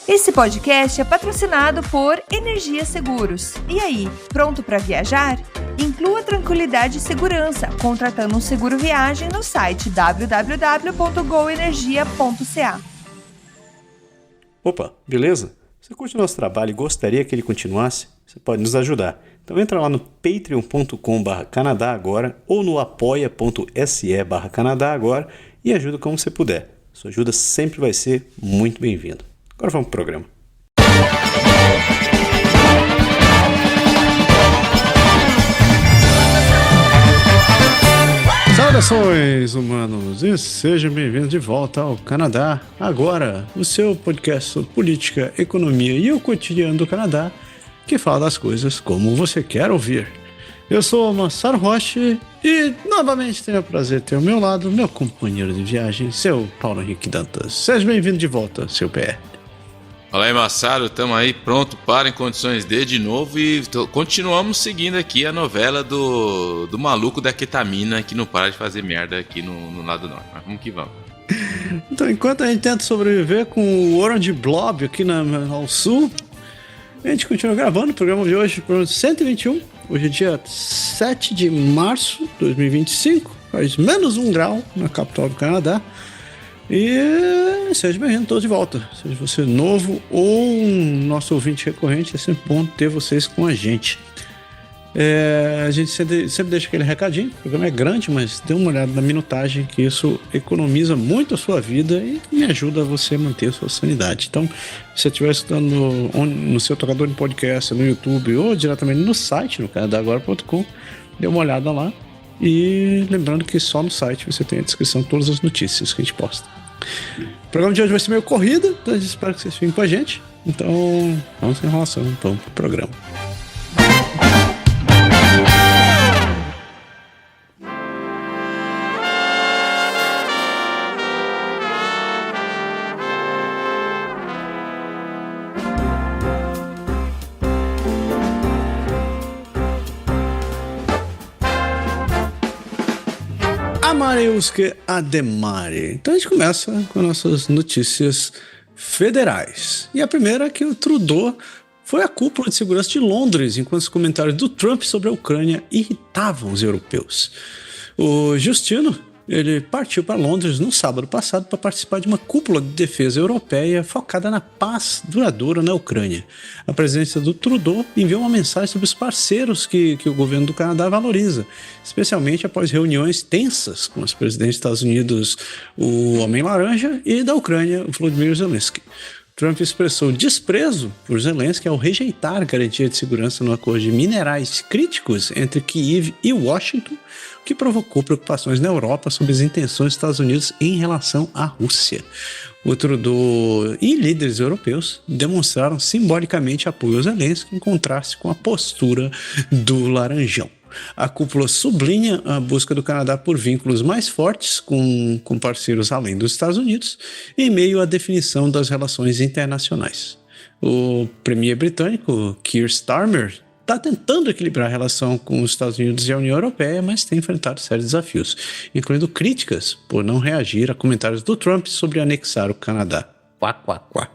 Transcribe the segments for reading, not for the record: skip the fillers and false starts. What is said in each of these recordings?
Esse podcast é patrocinado por Energia Seguros. E aí, pronto para viajar? Inclua tranquilidade e segurança contratando um seguro viagem no site www.goenergia.ca. Opa, beleza? Você curte o nosso trabalho e gostaria que ele continuasse? Você pode nos ajudar. Então entra lá no patreon.com/Canadá Agora ou no apoia.se/Canadá Agora e ajuda como você puder. Sua ajuda sempre vai ser muito bem-vinda. Agora vamos pro programa. Saudações, humanos, e sejam bem-vindos de volta ao Canadá Agora, o seu podcast sobre política, economia e o cotidiano do Canadá, que fala das coisas como você quer ouvir. Eu sou o Massaro Rocha e novamente tenho o prazer de ter ao meu lado meu companheiro de viagem, seu Paulo Henrique Dantas. Seja bem-vindo de volta, seu PR. Fala aí, Massaro, estamos aí pronto para Em Condições de novo e continuamos seguindo aqui a novela do maluco da ketamina que não para de fazer merda aqui no lado norte. Mas vamos que vamos. Então, enquanto a gente tenta sobreviver com o Orange Blob aqui ao sul, a gente continua gravando o programa de hoje, programa 121. Hoje é dia 7 de março de 2025, faz menos 1 grau na capital do Canadá. E seja bem-vindo todos de volta. Seja você novo ou um nosso ouvinte recorrente, é sempre bom ter vocês com a gente. A gente sempre deixa aquele recadinho. O programa é grande, mas dê uma olhada na minutagem, que isso economiza muito a sua vida e me ajuda a você manter a sua sanidade. Então, se você estiver escutando no seu tocador de podcast, no YouTube ou diretamente no site, no canadagora.com, dê uma olhada lá. E lembrando que só no site você tem a descrição de todas as notícias que a gente posta. O programa de hoje vai ser meio corrida, então eu espero que vocês fiquem com a gente. Então, vamos sem enrolação, vamos pro programa. Amareuske Ademare. Então a gente começa com nossas notícias federais. E a primeira é que o Trudeau foi à cúpula de segurança de Londres, enquanto os comentários do Trump sobre a Ucrânia irritavam os europeus. O Justino, ele partiu para Londres no sábado passado para participar de uma cúpula de defesa europeia focada na paz duradoura na Ucrânia. A presidência do Trudeau enviou uma mensagem sobre os parceiros que o governo do Canadá valoriza, especialmente após reuniões tensas com os presidentes dos Estados Unidos, o Homem-Laranja, e da Ucrânia, o Volodymyr Zelensky. Trump expressou desprezo por Zelensky ao rejeitar a garantia de segurança no acordo de minerais críticos entre Kiev e Washington, o que provocou preocupações na Europa sobre as intenções dos Estados Unidos em relação à Rússia. O Trudeau e líderes europeus demonstraram simbolicamente apoio a Zelensky em contraste com a postura do Laranjão. A cúpula sublinha a busca do Canadá por vínculos mais fortes com parceiros além dos Estados Unidos, em meio à definição das relações internacionais. O premier britânico Keir Starmer está tentando equilibrar a relação com os Estados Unidos e a União Europeia, mas tem enfrentado sérios desafios, incluindo críticas por não reagir a comentários do Trump sobre anexar o Canadá. Quá, quá, quá.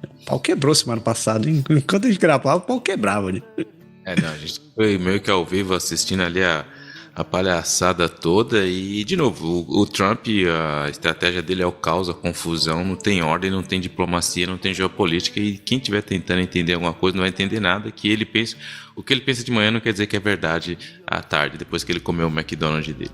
O pau quebrou semana passada, hein? Enquanto a gente gravava, o pau quebrava ali. A gente foi meio que ao vivo assistindo ali a palhaçada toda e, de novo, o Trump, a estratégia dele é o caos, a confusão, não tem ordem, não tem diplomacia, não tem geopolítica e quem estiver tentando entender alguma coisa não vai entender nada, que ele pensa, o que ele pensa de manhã não quer dizer que é verdade à tarde, depois que ele comeu o McDonald's dele.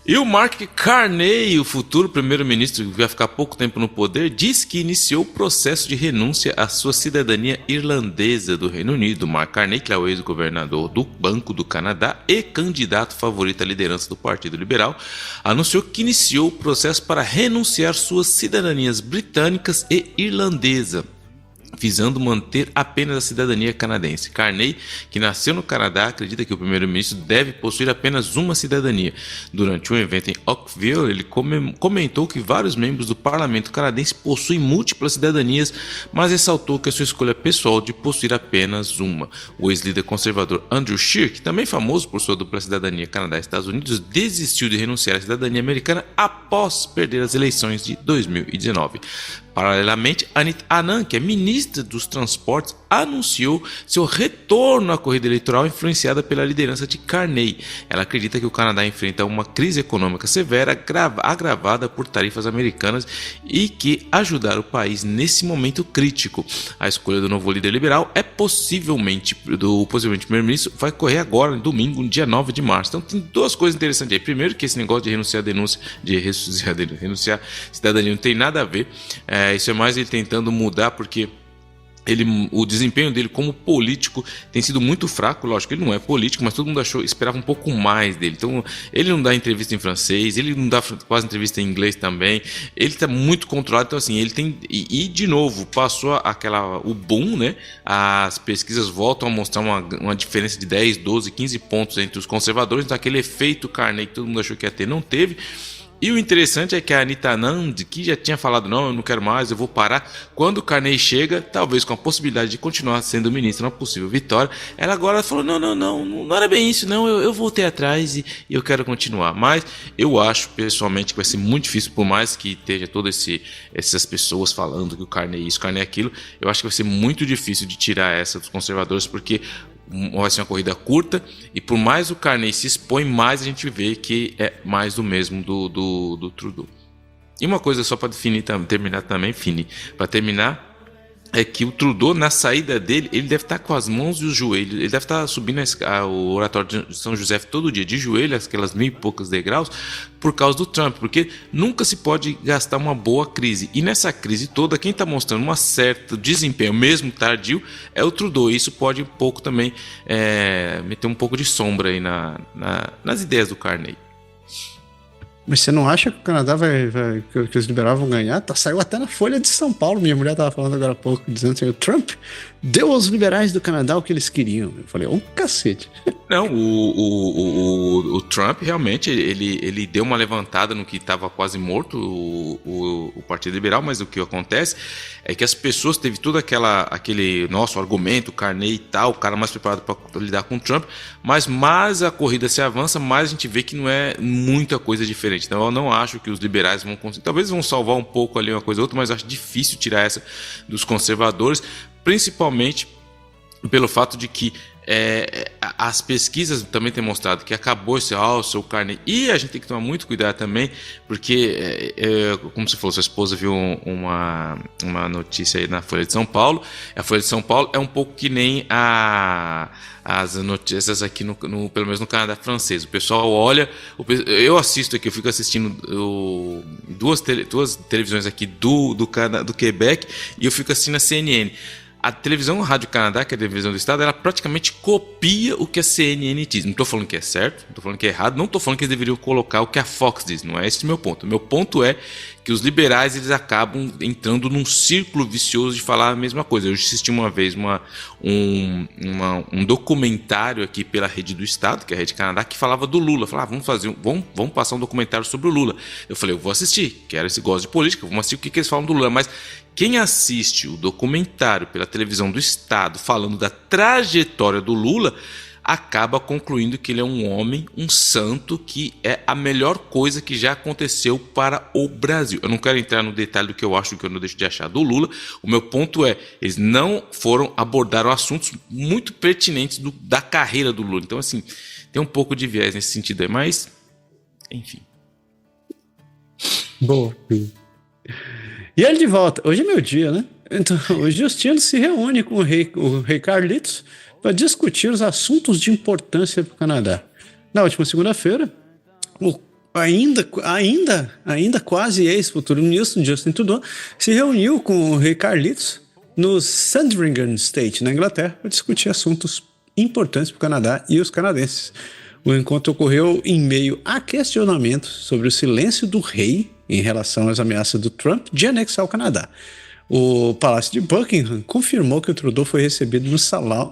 E o Mark Carney, o futuro primeiro-ministro que vai ficar pouco tempo no poder, diz que iniciou o processo de renúncia à sua cidadania irlandesa do Reino Unido. Mark Carney, que é o ex-governador do Banco do Canadá e candidato favorito à liderança do Partido Liberal, anunciou que iniciou o processo para renunciar suas cidadanias britânicas e irlandesa, visando manter apenas a cidadania canadense. Carney, que nasceu no Canadá, acredita que o primeiro-ministro deve possuir apenas uma cidadania. Durante um evento em Oakville, ele comentou que vários membros do parlamento canadense possuem múltiplas cidadanias, mas ressaltou que a sua escolha pessoal de possuir apenas uma. O ex-líder conservador Andrew Scheer, que também é famoso por sua dupla cidadania Canadá e Estados Unidos, desistiu de renunciar à cidadania americana após perder as eleições de 2019. Paralelamente, Anit Anand, que é ministra dos Transportes, anunciou seu retorno à corrida eleitoral influenciada pela liderança de Carney. Ela acredita que o Canadá enfrenta uma crise econômica severa agravada por tarifas americanas e que ajudar o país nesse momento crítico. A escolha do novo líder liberal é possivelmente primeiro-ministro vai correr agora, no domingo, no dia 9 de março. Então tem duas coisas interessantes aí. Primeiro, que esse negócio de renunciar à cidadania não tem nada a ver. Isso é mais ele tentando mudar, porque o desempenho dele como político tem sido muito fraco. Lógico, ele não é político, mas todo mundo esperava um pouco mais dele. Então, ele não dá entrevista em francês, ele não dá quase entrevista em inglês também. Ele está muito controlado. Então, assim, ele tem. E de novo, passou o boom, né? As pesquisas voltam a mostrar uma diferença de 10, 12, 15 pontos entre os conservadores. Então, aquele efeito Carney que todo mundo achou que ia ter, não teve. E o interessante é que a Anit Anand, que já tinha falado, não, eu não quero mais, eu vou parar. Quando o Carney chega, talvez com a possibilidade de continuar sendo ministro, uma possível vitória, ela agora falou, não era bem isso, não, eu voltei atrás e eu quero continuar. Mas eu acho, pessoalmente, que vai ser muito difícil, por mais que esteja todas essas pessoas falando que o Carney é isso, o Carney é aquilo, eu acho que vai ser muito difícil de tirar essa dos conservadores, porque vai ser uma corrida curta e por mais o Carney se expõe, mais a gente vê que é mais do mesmo do Trudeau. E uma coisa só para terminar, é que o Trudeau, na saída dele, ele deve estar com as mãos e os joelhos, ele deve estar subindo o oratório de São José todo dia, de joelhos, aquelas 1.000 e poucos degraus, por causa do Trump, porque nunca se pode gastar uma boa crise. E nessa crise toda, quem está mostrando um certo desempenho, mesmo tardio, é o Trudeau. E isso pode um pouco também meter um pouco de sombra aí nas ideias do Carney. Mas você não acha que o Canadá que os liberais vão ganhar? Saiu até na Folha de São Paulo, minha mulher estava falando agora há pouco, dizendo assim, o Trump deu aos liberais do Canadá o que eles queriam. Eu falei, cacete. Não, o Trump realmente, ele deu uma levantada no que estava quase morto, o Partido Liberal, mas o que acontece é que as pessoas teve todo aquele nosso argumento, o Carney e tal, o cara mais preparado para lidar com o Trump, mas mais a corrida se avança, mais a gente vê que não é muita coisa diferente. Então eu não acho que os liberais vão conseguir, talvez vão salvar um pouco ali uma coisa ou outra, mas eu acho difícil tirar essa dos conservadores, principalmente pelo fato de que as pesquisas também têm mostrado que acabou esse seu Carney, e a gente tem que tomar muito cuidado também, porque como você falou, sua esposa viu uma notícia aí na Folha de São Paulo. A Folha de São Paulo é um pouco que nem as notícias aqui pelo menos no Canadá francês. O pessoal olha, eu assisto aqui, eu fico assistindo duas televisões aqui do Quebec, e eu fico assistindo a CNN. A televisão Rádio Canadá, que é a televisão do estado, ela praticamente copia o que a CNN diz. Não estou falando que é certo, não estou falando que é errado, não estou falando que eles deveriam colocar o que a Fox diz. Não é esse o meu ponto. O meu ponto é que os liberais eles acabam entrando num círculo vicioso de falar a mesma coisa. Eu assisti uma vez um documentário aqui pela Rede do Estado, que é a Rede Canadá, que falava do Lula. Falava, vamos passar um documentário sobre o Lula. Eu falei, eu vou assistir, quero esse gosto de política, vamos assistir o que eles falam do Lula. Mas quem assiste o documentário pela televisão do Estado falando da trajetória do Lula acaba concluindo que ele é um homem, um santo, que é a melhor coisa que já aconteceu para o Brasil. Eu não quero entrar no detalhe do que eu acho, do que eu não deixo de achar do Lula. O meu ponto é, eles não abordaram assuntos muito pertinentes da carreira do Lula. Então, assim, tem um pouco de viés nesse sentido aí, mas, enfim. Boa. E ele de volta. Hoje é meu dia, né? Então, o Justino se reúne com o rei Carlitos para discutir os assuntos de importância para o Canadá. Na última segunda-feira, o ainda quase ex-futuro ministro Justin Trudeau se reuniu com o rei Carlitos no Sandringham Estate, na Inglaterra, para discutir assuntos importantes para o Canadá e os canadenses. O encontro ocorreu em meio a questionamentos sobre o silêncio do rei em relação às ameaças do Trump de anexar o Canadá. O Palácio de Buckingham confirmou que o Trudeau foi recebido no salão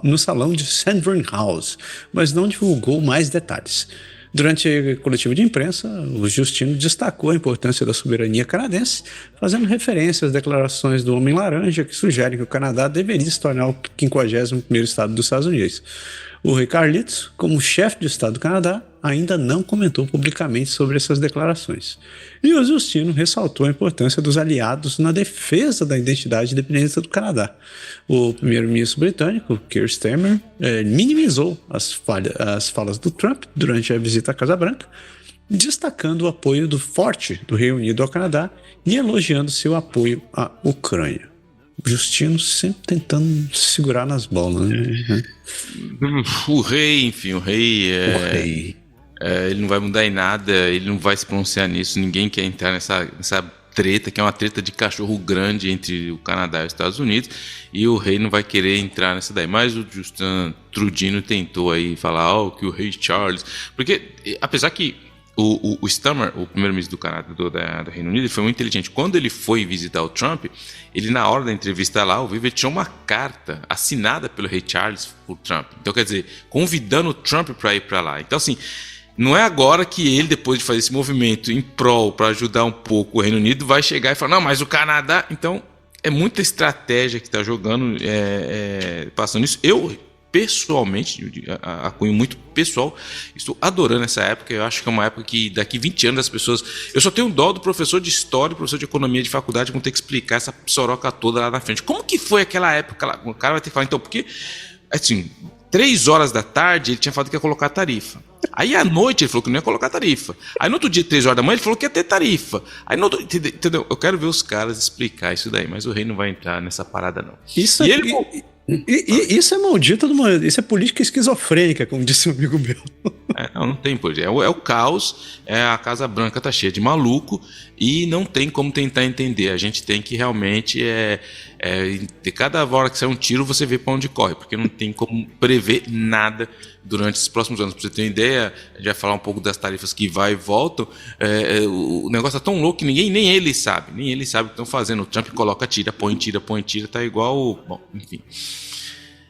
de Sandringham House, mas não divulgou mais detalhes. Durante a coletiva de imprensa, o Justino destacou a importância da soberania canadense, fazendo referência às declarações do Homem Laranja que sugerem que o Canadá deveria se tornar o 51º estado dos Estados Unidos. O rei Carlitos, como chefe de Estado do Canadá, ainda não comentou publicamente sobre essas declarações. E o Justino ressaltou a importância dos aliados na defesa da identidade e independência do Canadá. O primeiro-ministro britânico, Keir Starmer, minimizou as falas do Trump durante a visita à Casa Branca, destacando o apoio forte do Reino Unido ao Canadá e elogiando seu apoio à Ucrânia. Justino sempre tentando segurar nas bolas, né? O rei, ele não vai mudar em nada, ele não vai se pronunciar nisso, ninguém quer entrar nessa treta, que é uma treta de cachorro grande entre o Canadá e os Estados Unidos, e o rei não vai querer entrar nessa daí. Mas o Justin Trudeau tentou aí falar que o rei Charles, porque apesar que o Starmer, o primeiro-ministro do Canadá, do Reino Unido, ele foi muito inteligente. Quando ele foi visitar o Trump, ele, na hora da entrevista lá, ao vivo, ele tinha uma carta assinada pelo rei Charles por Trump. Então, quer dizer, convidando o Trump para ir para lá. Então, assim, não é agora que ele, depois de fazer esse movimento em prol, para ajudar um pouco o Reino Unido, vai chegar e falar, não, mas o Canadá... Então, é muita estratégia que está jogando, passando isso. Eu, pessoalmente, a cunho muito pessoal, estou adorando essa época. Eu acho que é uma época que daqui 20 anos as pessoas... Eu só tenho dó do professor de história, professor de economia de faculdade, vão ter que explicar essa soroca toda lá na frente. Como que foi aquela época lá? O cara vai ter que falar, então, porque, assim, 3 horas da tarde ele tinha falado que ia colocar tarifa. Aí à noite ele falou que não ia colocar tarifa. Aí no outro dia, 3 horas da manhã, ele falou que ia ter tarifa. Aí no outro... Entendeu? Eu quero ver os caras explicar isso daí, mas o rei não vai entrar nessa parada, não. Isso é... Isso é maldito, isso é política esquizofrênica, como disse um amigo meu. Não tem política. É o caos, a Casa Branca tá cheia de maluco e não tem como tentar entender. A gente tem que realmente, de cada hora que sai um tiro, você vê para onde corre, porque não tem como prever nada durante esses próximos anos. Para você ter uma ideia, a gente vai falar um pouco das tarifas que vai e voltam. O negócio tá tão louco que nem ele sabe o que estão fazendo. O Trump coloca tira, põe tira, tá igual... Bom, enfim...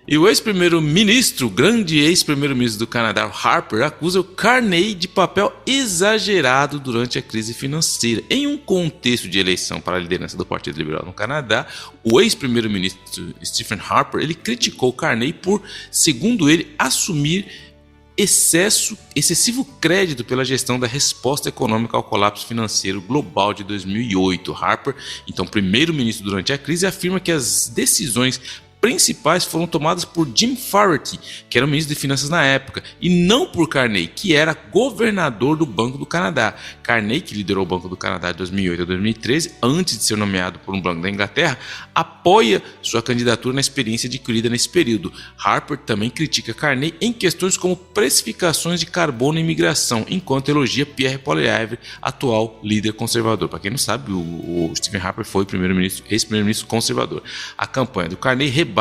E o ex-primeiro-ministro, grande ex-primeiro-ministro do Canadá, Harper, acusa o Carney de papel exagerado durante a crise financeira. Em um contexto de eleição para a liderança do Partido Liberal no Canadá, o ex-primeiro-ministro Stephen Harper, ele criticou Carney por, segundo ele, assumir excessivo crédito pela gestão da resposta econômica ao colapso financeiro global de 2008. Harper, então primeiro-ministro durante a crise, afirma que as decisões principais foram tomadas por Jim Flaherty, que era o ministro de Finanças na época, e não por Carney, que era governador do Banco do Canadá. Carney, que liderou o Banco do Canadá de 2008 a 2013, antes de ser nomeado por um banco da Inglaterra, apoia sua candidatura na experiência adquirida nesse período. Harper também critica Carney em questões como precificações de carbono e imigração, enquanto elogia Pierre Poilievre, atual líder conservador. Para quem não sabe, o Stephen Harper foi ex-primeiro-ministro conservador. A campanha do Carney rebate,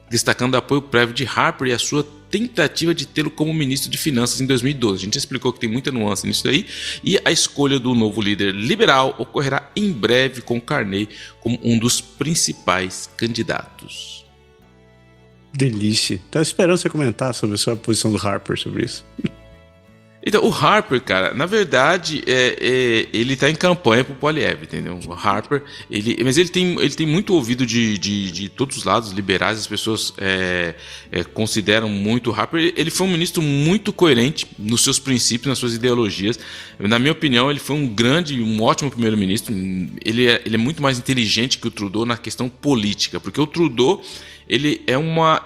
destacando o apoio prévio de Harper e a sua tentativa de tê-lo como ministro de Finanças em 2012. A gente explicou que tem muita nuance nisso daí, e a escolha do novo líder liberal ocorrerá em breve, com Carney como um dos principais candidatos. Delícia. Tava esperando você comentar sobre a sua posição do Harper sobre isso. Então, o Harper, cara, na verdade, ele tá em campanha pro Poilievre, entendeu? O Harper, mas ele tem muito ouvido de todos os lados liberais, as pessoas consideram muito o Harper. Ele foi um ministro muito coerente nos seus princípios, nas suas ideologias. Na minha opinião, ele foi um ótimo primeiro-ministro. Ele é muito mais inteligente que o Trudeau na questão política, porque o Trudeau... Ele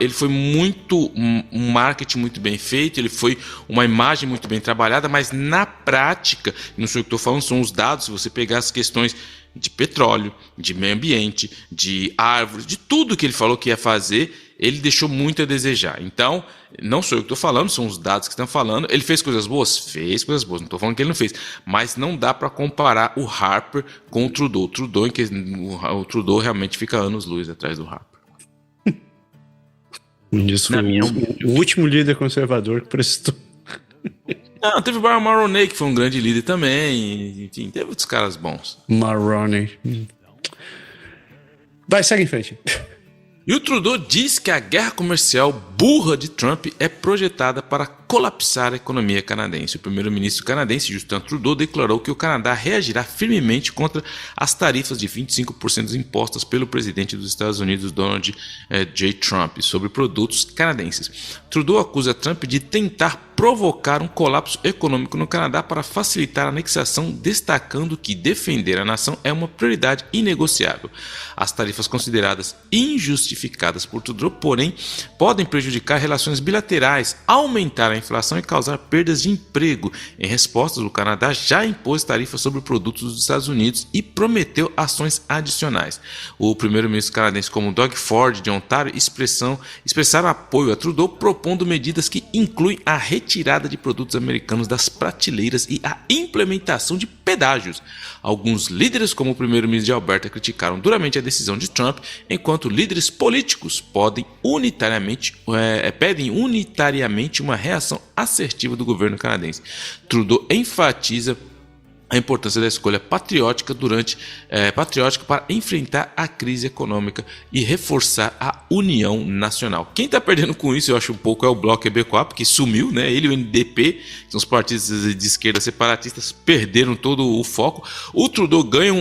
foi muito um marketing muito bem feito, ele foi uma imagem muito bem trabalhada, mas na prática, não sei o que estou falando, são os dados. Se você pegar as questões de petróleo, de meio ambiente, de árvores, de tudo que ele falou que ia fazer, ele deixou muito a desejar. Então, não sou eu que estou falando, são os dados que estão falando. Ele fez coisas boas? Fez coisas boas, não estou falando que ele não fez. Mas não dá para comparar o Harper com o Trudeau. O Trudeau realmente fica anos-luz atrás do Harper. Isso foi o último líder conservador que prestou. Não, teve o Brian Mulroney, que foi um grande líder também. Enfim, teve outros caras bons. Mulroney. Vai, segue em frente. E o Trudeau diz que a guerra comercial burra de Trump é projetada para colapsar a economia canadense. O primeiro-ministro canadense Justin Trudeau declarou que o Canadá reagirá firmemente contra as tarifas de 25% impostas pelo presidente dos Estados Unidos, Donald J. Trump, sobre produtos canadenses. Trudeau acusa Trump de tentar provocar um colapso econômico no Canadá para facilitar a anexação, destacando que defender a nação é uma prioridade inegociável. As tarifas consideradas injustificadas por Trudeau, porém, podem prejudicar relações bilaterais, aumentar a inflação e causar perdas de emprego. Em resposta, o Canadá já impôs tarifas sobre produtos dos Estados Unidos e prometeu ações adicionais. O primeiro-ministro canadense, como Doug Ford de Ontário, expressaram apoio a Trudeau, propondo medidas que incluem a retirada de produtos americanos das prateleiras e a implementação de pedágios. Alguns líderes, como o primeiro-ministro de Alberta, criticaram duramente a decisão de Trump, enquanto líderes políticos pedem unitariamente uma reação assertiva do governo canadense. Trudeau enfatiza a importância da escolha patriótica para enfrentar a crise econômica e reforçar a união nacional. Quem está perdendo com isso, eu acho um pouco, é o Bloco Québécois, porque sumiu, né? Ele e o NDP, que são os partidos de esquerda separatistas, perderam todo o foco. O Trudeau ganha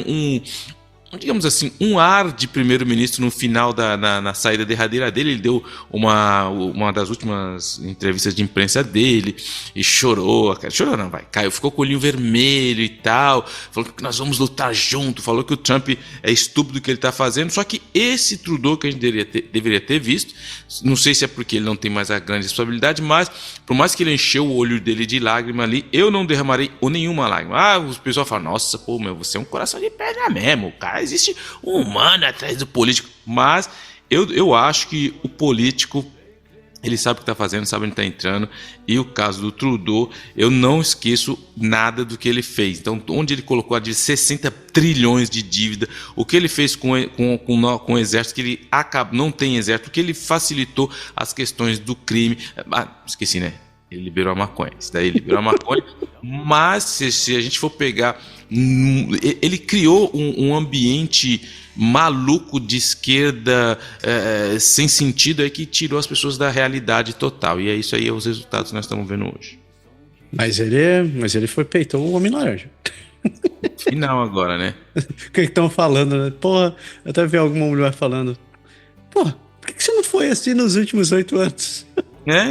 digamos assim, um ar de primeiro-ministro no final na saída derradeira dele. Ele deu uma das últimas entrevistas de imprensa dele e chorou não, caiu, ficou com o olhinho vermelho e tal, falou que nós vamos lutar junto, falou que o Trump é estúpido o que ele está fazendo. Só que esse Trudeau que a gente deveria ter visto, não sei se é porque ele não tem mais a grande responsabilidade, mas por mais que ele encheu o olho dele de lágrima ali, eu não derramarei nenhuma lágrima. O pessoal fala, nossa, pô, você é um coração de pedra mesmo, cara, existe um humano atrás do político. Mas eu acho que o político, ele sabe o que está fazendo, sabe onde está entrando. E o caso do Trudeau, eu não esqueço nada do que ele fez. Então, onde ele colocou a dívida, 60 trilhões de dívida, o que ele fez com o exército, que ele não tem exército, o que ele facilitou as questões do crime. Esqueci, né? Ele liberou a maconha. Isso daí, ele liberou a maconha. Mas se a gente for pegar, ele criou um ambiente maluco de esquerda, sem sentido, aí, que tirou as pessoas da realidade total. E é isso aí, os resultados que nós estamos vendo hoje. Mas ele peitou o Homem-Laranja. Final agora, né? O que estão falando, né? Porra, eu até vi alguma mulher falando, porra, por que você não foi assim nos últimos 8 anos?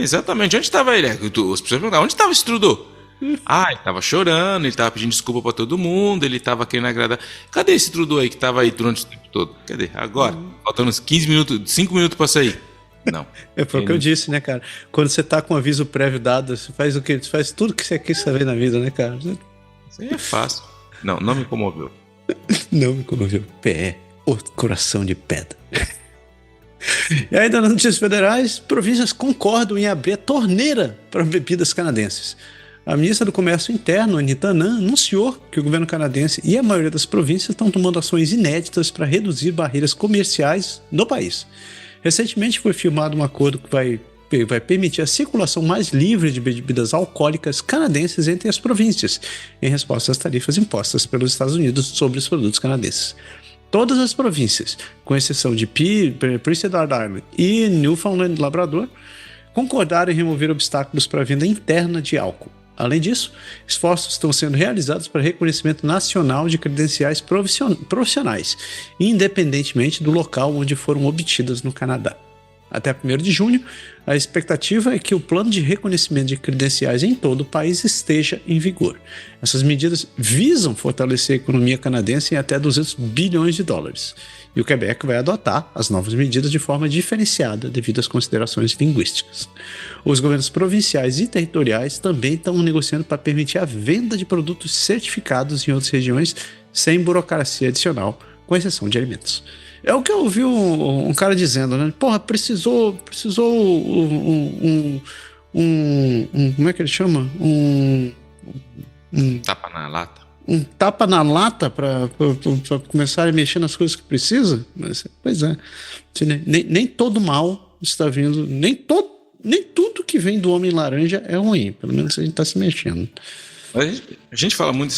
Exatamente. Onde estava ele? As pessoas perguntavam, onde estava esse Trudeau? Ele estava chorando, ele estava pedindo desculpa para todo mundo, ele estava querendo agradar. Cadê esse Trudeau aí que estava aí durante o tempo todo? Cadê? Agora, faltando uns 15 minutos, 5 minutos para sair. Não. Foi o que eu disse, né, cara? Quando você tá com aviso prévio dado, você faz o quê? Você faz tudo que você quis saber na vida, né, cara? Isso aí é fácil. Não me comoveu. Não me comoveu. Coração de pedra. E ainda nas notícias federais, províncias concordam em abrir a torneira para bebidas canadenses. A ministra do Comércio Interno, Anita Anand, anunciou que o governo canadense e a maioria das províncias estão tomando ações inéditas para reduzir barreiras comerciais no país. Recentemente foi firmado um acordo que vai permitir a circulação mais livre de bebidas alcoólicas canadenses entre as províncias, em resposta às tarifas impostas pelos Estados Unidos sobre os produtos canadenses. Todas as províncias, com exceção de Prince Edward Island e Newfoundland e Labrador, concordaram em remover obstáculos para a venda interna de álcool. Além disso, esforços estão sendo realizados para reconhecimento nacional de credenciais profissionais, independentemente do local onde foram obtidas no Canadá. Até 1º de junho, a expectativa é que o plano de reconhecimento de credenciais em todo o país esteja em vigor. Essas medidas visam fortalecer a economia canadense em até 200 bilhões de dólares. E o Quebec vai adotar as novas medidas de forma diferenciada devido às considerações linguísticas. Os governos provinciais e territoriais também estão negociando para permitir a venda de produtos certificados em outras regiões sem burocracia adicional, com exceção de alimentos. É o que eu ouvi um cara dizendo, né? Porra, precisou como é que ele chama? Tapa na lata. Um tapa na lata para começar a mexer nas coisas que precisa? Mas, pois é. Nem todo mal está vindo, nem tudo que vem do Homem-Laranja é ruim. Pelo menos a gente está se mexendo. A gente fala muito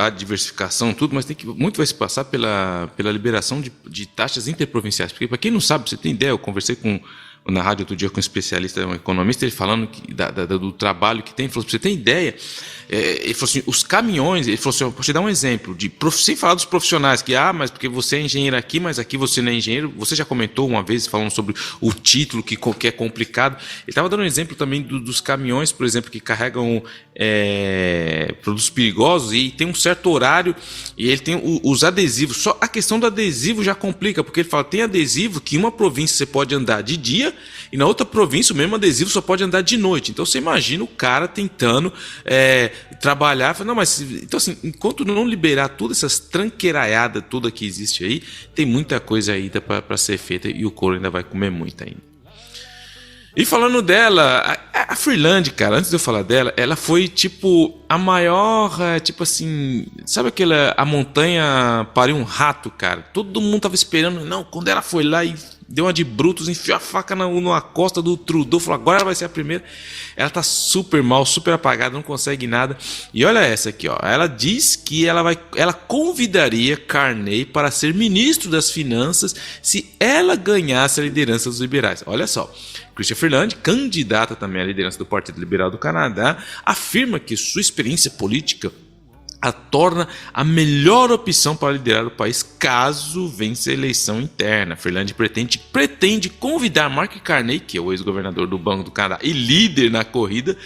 a diversificação, tudo, mas muito vai se passar pela liberação de taxas interprovinciais. Porque, para quem não sabe, você tem ideia, eu conversei na rádio outro dia com um especialista, um economista, ele falando do trabalho que tem. Ele falou, pra você ter ideia, ele falou assim, os caminhões, ele falou assim, vou te dar um exemplo, sem falar dos profissionais, mas porque você é engenheiro aqui, mas aqui você não é engenheiro. Você já comentou uma vez, falando sobre o título, que é complicado. Ele estava dando um exemplo também dos caminhões, por exemplo, que carregam produtos perigosos e tem um certo horário, e ele tem os adesivos. Só a questão do adesivo já complica, porque ele fala, tem adesivo que em uma província você pode andar de dia, e na outra província o mesmo adesivo só pode andar de noite. Então você imagina o cara tentando trabalhar. Não, mas então assim, enquanto não liberar todas essas tranqueiraiadas toda que existe aí, tem muita coisa ainda para ser feita, e o couro ainda vai comer muito ainda. E falando dela, a Freeland, cara, antes de eu falar dela, ela foi tipo a maior, tipo assim, sabe a montanha pariu um rato, cara? Todo mundo tava esperando, não, quando ela foi lá e deu uma de Brutus, enfiou a faca na costa do Trudeau, falou, agora ela vai ser a primeira. Ela tá super mal, super apagada, não consegue nada. E olha essa aqui, ó. Ela diz que ela convidaria Carney para ser ministro das Finanças se ela ganhasse a liderança dos liberais. Olha só. Chrystia Freeland, candidata também à liderança do Partido Liberal do Canadá, afirma que sua experiência política a torna a melhor opção para liderar o país caso vença a eleição interna. Freeland pretende convidar Mark Carney, que é o ex-governador do Banco do Canadá e líder na corrida,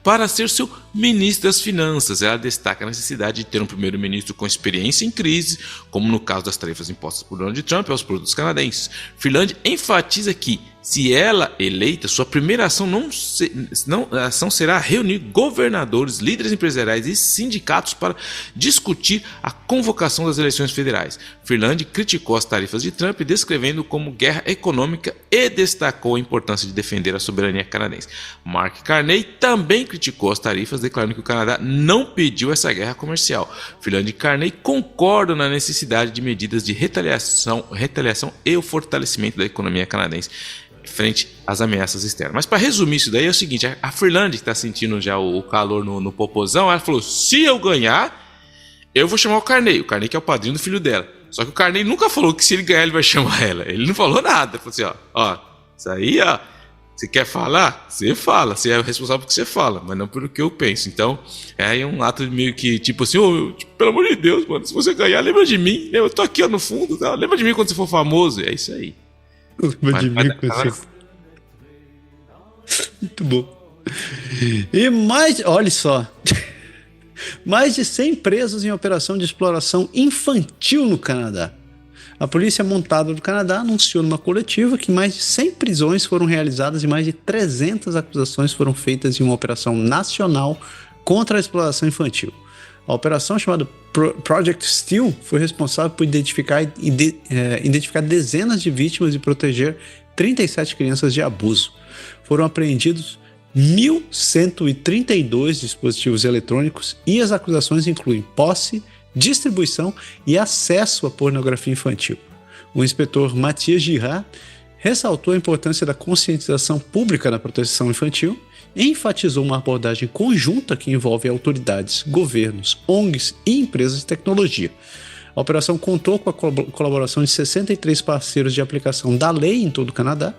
para ser seu ministro das Finanças. Ela destaca a necessidade de ter um primeiro-ministro com experiência em crise, como no caso das tarifas impostas por Donald Trump aos produtos canadenses. Freeland enfatiza que, se ela eleita, sua primeira ação será reunir governadores, líderes empresariais e sindicatos para discutir a convocação das eleições federais. Freeland criticou as tarifas de Trump, descrevendo como guerra econômica, e destacou a importância de defender a soberania canadense. Mark Carney também criticou as tarifas, declarando que o Canadá não pediu essa guerra comercial. Freeland e Carney concordam na necessidade de medidas de retaliação e o fortalecimento da economia canadense frente às ameaças externas. Mas para resumir isso daí é o seguinte, a Freeland, que está sentindo já o calor no popozão, ela falou, se eu ganhar, eu vou chamar o Carney que é o padrinho do filho dela. Só que o Carney nunca falou que se ele ganhar ele vai chamar ela. Ele não falou nada. Ele falou assim, ó, isso aí, ó, você quer falar? Você fala, você é responsável pelo que você fala, mas não pelo que eu penso. Então, é um ato meio que, tipo assim, pelo amor de Deus, mano, se você ganhar, lembra de mim, eu tô aqui, ó, no fundo, tá? Lembra de mim quando você for famoso, é isso aí. Muito bom. E olha só, mais de 100 presos em operação de exploração infantil no Canadá. A Polícia Montada do Canadá anunciou numa coletiva que mais de 100 prisões foram realizadas e mais de 300 acusações foram feitas em uma operação nacional contra a exploração infantil. A operação, chamada Project Steel, foi responsável por identificar dezenas de vítimas e proteger 37 crianças de abuso. Foram apreendidos 1.132 dispositivos eletrônicos e as acusações incluem posse, distribuição e acesso à pornografia infantil. O inspetor Mathias Girard ressaltou a importância da conscientização pública na proteção infantil e enfatizou uma abordagem conjunta que envolve autoridades, governos, ONGs e empresas de tecnologia. A operação contou com a colaboração de 63 parceiros de aplicação da lei em todo o Canadá,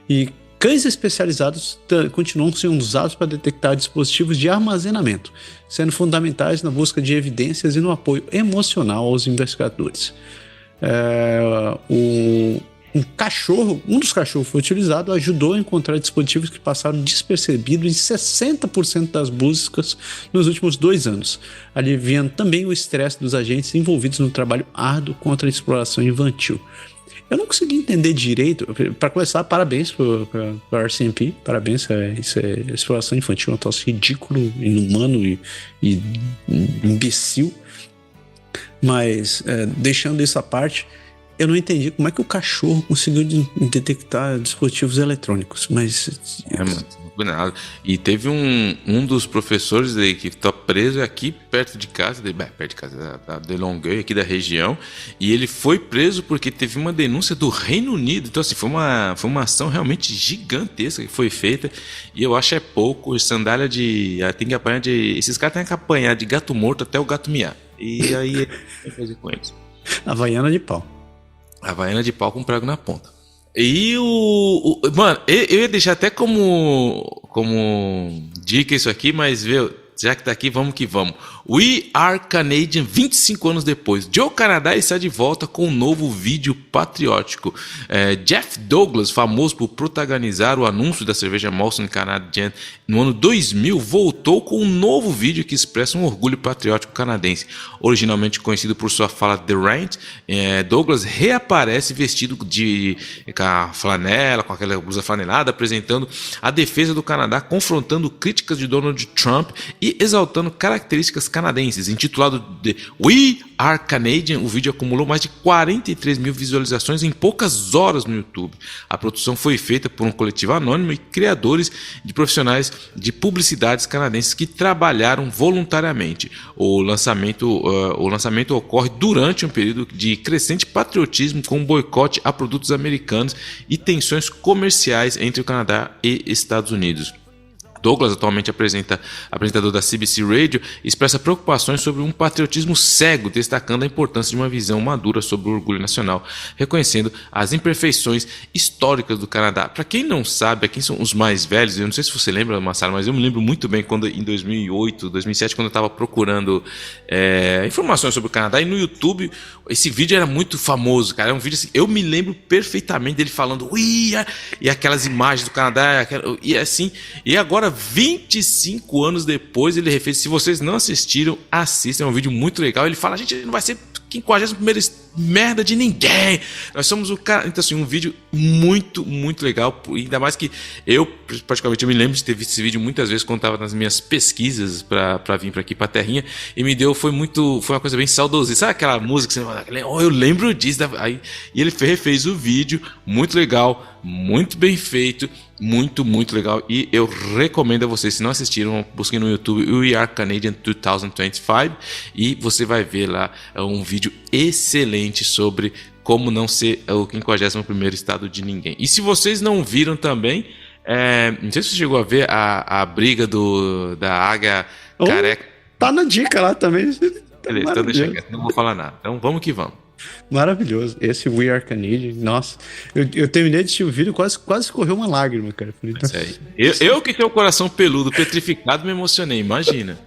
e cães especializados continuam sendo usados para detectar dispositivos de armazenamento, sendo fundamentais na busca de evidências e no apoio emocional aos investigadores. Um dos cachorros foi utilizado, ajudou a encontrar dispositivos que passaram despercebidos em 60% das buscas nos últimos 2 anos, aliviando também o estresse dos agentes envolvidos no trabalho árduo contra a exploração infantil. Eu não consegui entender direito. Para começar, parabéns para a RCMP, parabéns, isso é exploração infantil, um troço ridículo, inumano e imbecil. Mas, deixando isso à parte, eu não entendi como é que o cachorro conseguiu detectar dispositivos eletrônicos, mas... mano, nada. E teve um dos professores aí que tá preso aqui perto de casa, da Longueuil, aqui da região, e ele foi preso porque teve uma denúncia do Reino Unido. Então, assim, foi uma ação realmente gigantesca que foi feita, e eu acho pouco. Sandália tem que apanhar de... Esses caras têm que apanhar de gato morto até o gato miar. E aí, vai fazer com eles. Havaiana de pau. Havaiana de pau com prego na ponta. E mano, eu ia deixar até como dica isso aqui, mas, viu, já que tá aqui, vamos que vamos. We Are Canadian, 25 anos depois. Joe Canadá está de volta com um novo vídeo patriótico. Jeff Douglas, famoso por protagonizar o anúncio da cerveja Molson Canadian no ano 2000, voltou com um novo vídeo que expressa um orgulho patriótico canadense. Originalmente conhecido por sua fala The Rant, Douglas reaparece vestido com a flanela, com aquela blusa flanelada, apresentando a defesa do Canadá, confrontando críticas de Donald Trump e exaltando características canadenses. Intitulado de We Are Canadian, o vídeo acumulou mais de 43 mil visualizações em poucas horas no YouTube. A produção foi feita por um coletivo anônimo e criadores de profissionais de publicidades canadenses que trabalharam voluntariamente. O lançamento ocorre durante um período de crescente patriotismo com um boicote a produtos americanos e tensões comerciais entre o Canadá e Estados Unidos. Douglas, atualmente apresentador da CBC Radio, expressa preocupações sobre um patriotismo cego, destacando a importância de uma visão madura sobre o orgulho nacional, reconhecendo as imperfeições históricas do Canadá. Para quem não sabe, quem são os mais velhos, eu não sei se você lembra, Massaro, mas eu me lembro muito bem quando em 2008, 2007, quando eu estava procurando informações sobre o Canadá, e no YouTube esse vídeo era muito famoso, cara. É um vídeo assim, eu me lembro perfeitamente dele falando e aquelas imagens do Canadá, e assim, e agora 25 anos depois ele refez. Se vocês não assistiram, assistam, é um vídeo muito legal. Ele fala, a gente não vai ser 51º merda de ninguém, nós somos o cara. Então assim, um vídeo muito, muito legal. Ainda mais que eu, praticamente, eu me lembro de ter visto esse vídeo muitas vezes quando estava nas minhas pesquisas para vir para aqui, para Terrinha, e foi uma coisa bem saudosista. Sabe aquela música que você fala, eu lembro disso. Aí, e ele refez o vídeo, muito legal, muito bem feito, muito, muito legal. E eu recomendo a vocês, se não assistiram, busquem no YouTube We Are Canadian 2025 e você vai ver lá um vídeo excelente sobre como não ser o 51º estado de ninguém. E se vocês não viram também, não sei se você chegou a ver a briga da águia careca. Tá na dica lá também. Beleza, então deixa quieto, não vou falar nada. Então vamos que vamos. Maravilhoso. Esse We Are Canadian, nossa. Eu terminei de assistir o vídeo, quase escorreu uma lágrima, cara. Eu que tenho o coração peludo, petrificado, me emocionei, imagina.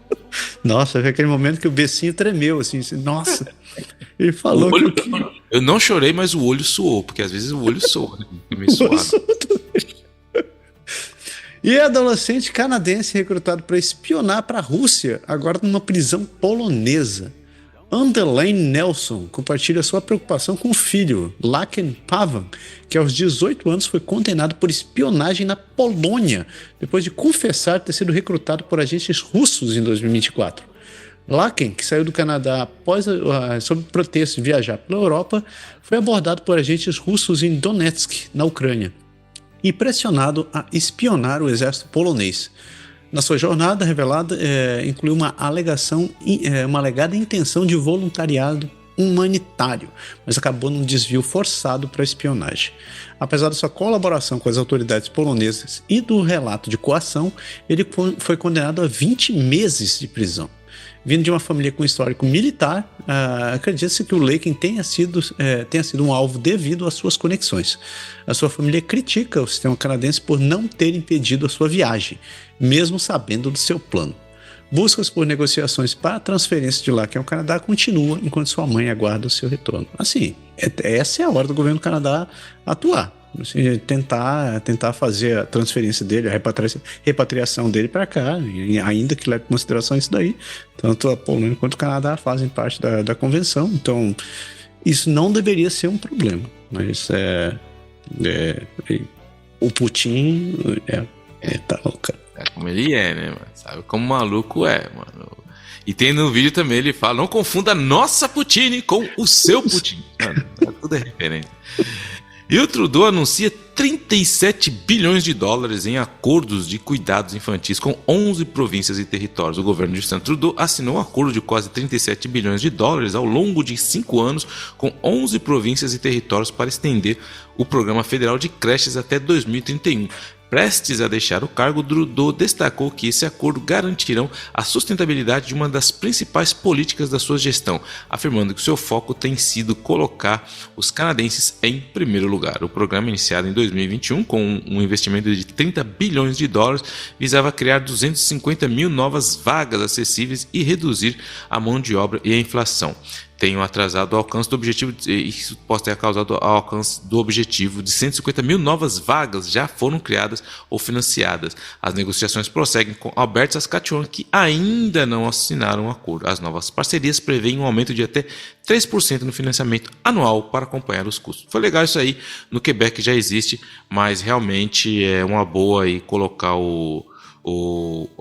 Nossa, foi aquele momento que o becinho tremeu, assim, nossa. Ele falou eu não chorei, mas o olho suou, porque às vezes o olho soa, né? Meio suado. E adolescente canadense recrutado para espionar para a Rússia, agora numa prisão polonesa. Underlane Nelson compartilha sua preocupação com o filho, Laken Pavan, que aos 18 anos foi condenado por espionagem na Polônia, depois de confessar ter sido recrutado por agentes russos em 2024. Laken, que saiu do Canadá após sob protesto de viajar pela Europa, foi abordado por agentes russos em Donetsk, na Ucrânia, e pressionado a espionar o exército polonês. Na sua jornada, revelada, incluiu uma alegada intenção de voluntariado humanitário, mas acabou num desvio forçado para espionagem. Apesar da sua colaboração com as autoridades polonesas e do relato de coação, ele foi condenado a 20 meses de prisão. Vindo de uma família com histórico militar, acredita-se que o Laken tenha sido um alvo devido às suas conexões. A sua família critica o sistema canadense por não ter impedido a sua viagem, mesmo sabendo do seu plano. Buscas por negociações para a transferência de Laken ao Canadá continuam enquanto sua mãe aguarda o seu retorno. Assim, essa é a hora do governo do Canadá atuar. Assim, tentar fazer a transferência dele, a repatriação dele para cá, ainda que leve em consideração isso daí. Tanto a Polônia quanto o Canadá fazem parte da convenção, então isso não deveria ser um problema. Mas o Putin tá louco. É como ele né, mano? Sabe como maluco mano? E tem no vídeo também, ele fala, não confunda nossa Putin com o seu Putin. Mano, tá tudo Puta referência. E o Trudeau anuncia 37 bilhões de dólares em acordos de cuidados infantis com 11 províncias e territórios. O governo de Justin Trudeau assinou um acordo de quase 37 bilhões de dólares ao longo de 5 anos com 11 províncias e territórios para estender o programa federal de creches até 2031. Prestes a deixar o cargo, Trudeau destacou que esse acordo garantirá a sustentabilidade de uma das principais políticas da sua gestão, afirmando que seu foco tem sido colocar os canadenses em primeiro lugar. O programa, iniciado em 2021 com um investimento de 30 bilhões de dólares, visava criar 250 mil novas vagas acessíveis e reduzir a mão de obra e a inflação. Tenham atrasado o alcance do objetivo, isso pode ter causado o alcance do objetivo de 150 mil novas vagas já foram criadas ou financiadas. As negociações prosseguem com Alberta e Saskatchewan, que ainda não assinaram um acordo. As novas parcerias prevêem um aumento de até 3% no financiamento anual para acompanhar os custos. Foi legal isso aí, no Quebec já existe, mas realmente é uma boa aí colocar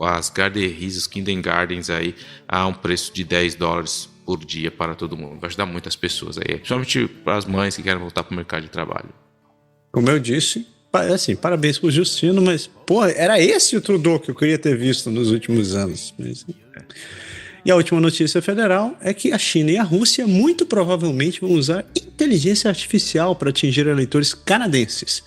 as garderies, os kindergartens aí a um preço de $10 por dia para todo mundo. Vai ajudar muitas pessoas aí, principalmente para as mães que querem voltar para o mercado de trabalho. Como eu disse, assim, parabéns pro Justino, mas, pô, era esse o Trudeau que eu queria ter visto nos últimos anos. Mas... E a última notícia federal é que a China e a Rússia muito provavelmente vão usar inteligência artificial para atingir eleitores canadenses.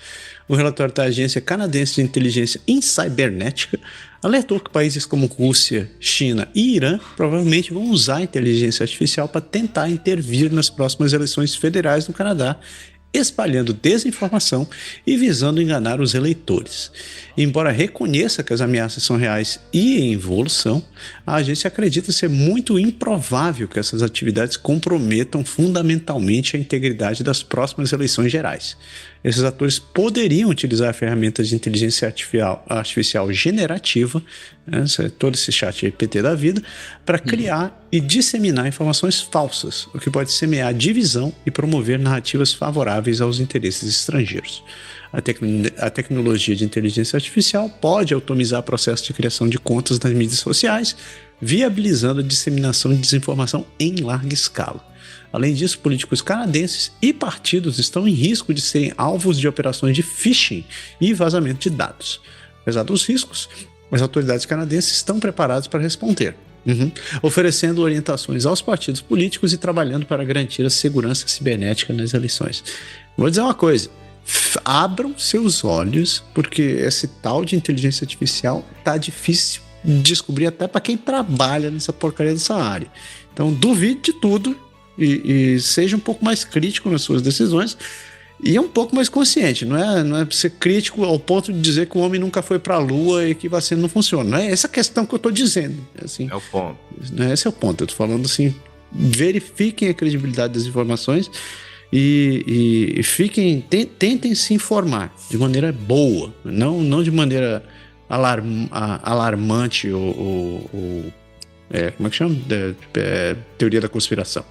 O relatório da Agência Canadense de Inteligência em Cibernética alertou que países como Rússia, China e Irã provavelmente vão usar a inteligência artificial para tentar intervir nas próximas eleições federais no Canadá, espalhando desinformação e visando enganar os eleitores. Embora reconheça que as ameaças são reais e em evolução, a agência acredita ser muito improvável que essas atividades comprometam fundamentalmente a integridade das próximas eleições gerais. Esses atores poderiam utilizar ferramentas de inteligência artificial generativa, todo esse chat GPT da vida, para criar e disseminar informações falsas, o que pode semear divisão e promover narrativas favoráveis aos interesses estrangeiros. A tecnologia de inteligência artificial pode automatizar o processo de criação de contas nas mídias sociais, viabilizando a disseminação de desinformação em larga escala. Além disso, políticos canadenses e partidos estão em risco de serem alvos de operações de phishing e vazamento de dados. Apesar dos riscos, as autoridades canadenses estão preparadas para responder, oferecendo orientações aos partidos políticos e trabalhando para garantir a segurança cibernética nas eleições. Vou dizer uma coisa, abram seus olhos, porque esse tal de inteligência artificial tá difícil de descobrir até para quem trabalha nessa porcaria dessa área. Então duvide de tudo e seja um pouco mais crítico nas suas decisões e um pouco mais consciente. Não é ser crítico ao ponto de dizer que o homem nunca foi para a Lua e que vacina não funciona. Não é essa a questão que eu estou dizendo. Assim, é o ponto. Esse é o ponto. Eu estou falando assim, verifiquem a credibilidade das informações e tentem se informar de maneira boa, não de maneira alarmante ou como é que chama? Teoria da conspiração.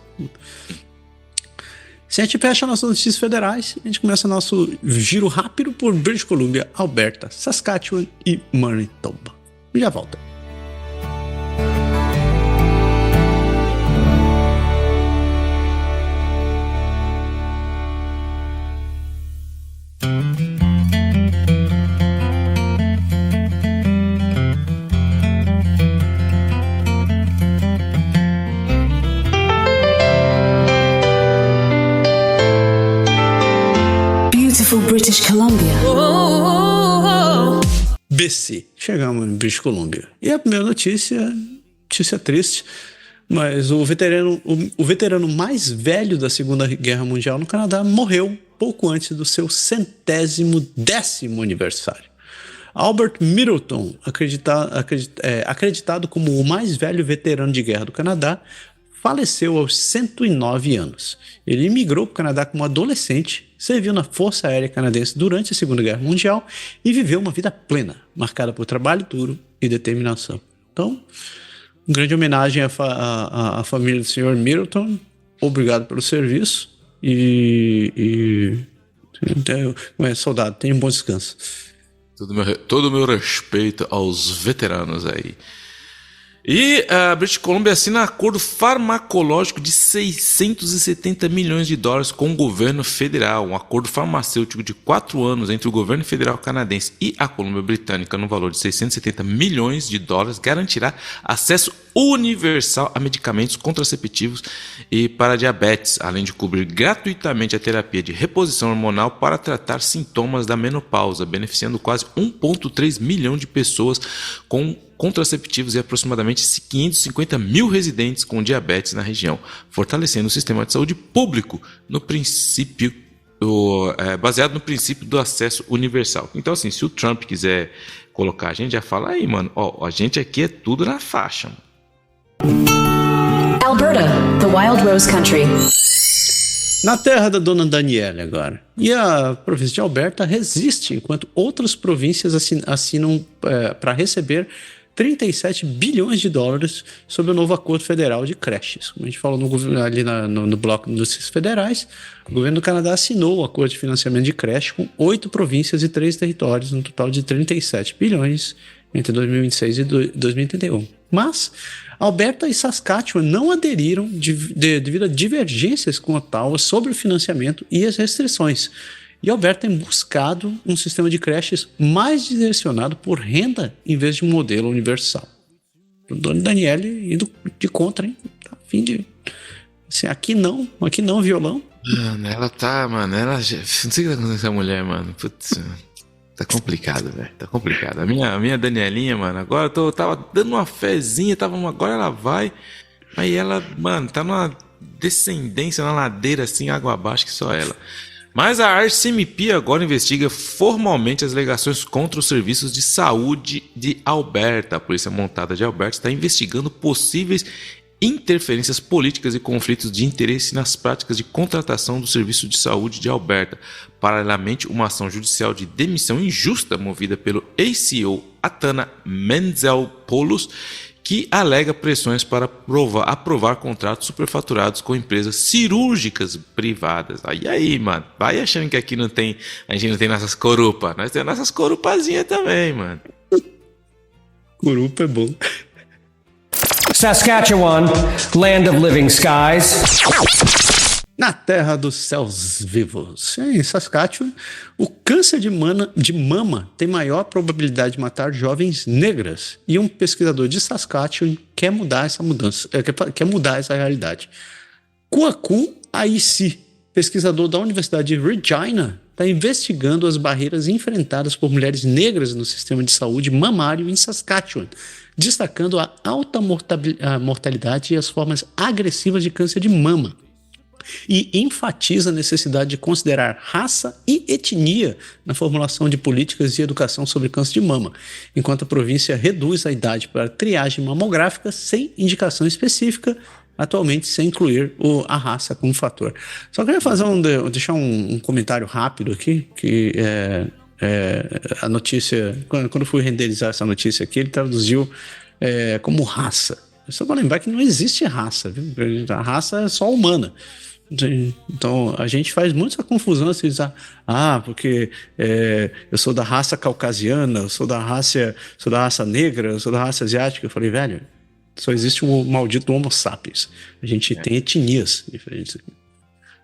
Se a gente fecha nossas notícias federais, a gente começa nosso giro rápido por British Columbia, Alberta, Saskatchewan e Manitoba. Já volta. British Columbia. BC. Chegamos em British Columbia. E a primeira notícia triste, mas o veterano mais velho da Segunda Guerra Mundial no Canadá morreu pouco antes do seu 110º aniversário. Albert Middleton, acreditado como o mais velho veterano de guerra do Canadá, faleceu aos 109 anos. Ele imigrou para o Canadá como adolescente, serviu na Força Aérea Canadense durante a Segunda Guerra Mundial e viveu uma vida plena, marcada por trabalho duro e determinação. Então, uma grande homenagem à família do Sr. Middleton. Obrigado pelo serviço soldado, tenha um bom descanso. Todo o meu respeito aos veteranos aí. E a British Columbia assina acordo farmacológico de 670 milhões de dólares com o governo federal. Um acordo farmacêutico de 4 anos entre o governo federal canadense e a Colômbia Britânica no valor de 670 milhões de dólares garantirá acesso universal a medicamentos contraceptivos e para diabetes, além de cobrir gratuitamente a terapia de reposição hormonal para tratar sintomas da menopausa, beneficiando quase 1,3 milhão de pessoas com contraceptivos e aproximadamente 550 mil residentes com diabetes na região, fortalecendo o sistema de saúde público no princípio, baseado no princípio do acesso universal. Então, assim, se o Trump quiser colocar a gente, já fala aí, mano, a gente aqui é tudo na faixa, mano. Alberta, the Wild Rose Country. Na terra da dona Daniela agora. E a província de Alberta resiste, enquanto outras províncias assinam para receber 37 bilhões de dólares sobre o novo acordo federal de creches. Como a gente falou ali no bloco de indústrias federais, o governo do Canadá assinou o acordo de financiamento de creche com 8 províncias e 3 territórios, no total de 37 bilhões entre 2026 e 2031. Mas Alberta e Saskatchewan não aderiram devido a divergências com Ottawa sobre o financiamento e as restrições. E Alberta tem buscado um sistema de creches mais direcionado por renda em vez de um modelo universal. O Dona Daniele indo de contra, hein? Tá a fim de... Assim, aqui não, violão. Mano, ela já... Não sei o que tá acontecendo com essa mulher, mano. Putz, tá complicado, velho. Tá complicado. A minha Danielinha, mano, agora eu tava dando uma fezinha, agora ela vai. Aí ela, mano, tá numa descendência, na ladeira assim, água abaixo que só ela. Mas a RCMP agora investiga formalmente as alegações contra os serviços de saúde de Alberta. A Polícia Montada de Alberta está investigando possíveis interferências políticas e conflitos de interesse nas práticas de contratação do Serviço de Saúde de Alberta. Paralelamente, uma ação judicial de demissão injusta movida pelo ACO Atana Menzelopoulos, que alega pressões para aprovar contratos superfaturados com empresas cirúrgicas privadas. Aí, mano, vai achando que aqui a gente não tem nossas corupas. Nós temos nossas corupazinhas também, mano. Corupa é bom. Saskatchewan, land of living skies. Na terra dos céus vivos. Em Saskatchewan, o câncer de mama tem maior probabilidade de matar jovens negras. E um pesquisador de Saskatchewan quer mudar essa mudança, quer mudar essa realidade. Kwaku Aisi, pesquisador da Universidade de Regina, está investigando as barreiras enfrentadas por mulheres negras no sistema de saúde mamário em Saskatchewan, destacando a alta mortalidade e as formas agressivas de câncer de mama. E enfatiza a necessidade de considerar raça e etnia na formulação de políticas e educação sobre câncer de mama, enquanto a província reduz a idade para triagem mamográfica sem indicação específica, atualmente sem incluir a raça como fator. Só queria deixar um comentário rápido aqui, que a notícia, quando eu fui renderizar essa notícia aqui, ele traduziu como raça. Só para lembrar que não existe raça, viu? A raça é só humana. Então a gente faz muito essa confusão assim, porque eu sou da raça caucasiana, eu sou da raça negra, eu sou da raça asiática. Eu falei, velho, só existe um maldito Homo sapiens. A gente tem etnias diferentes aqui.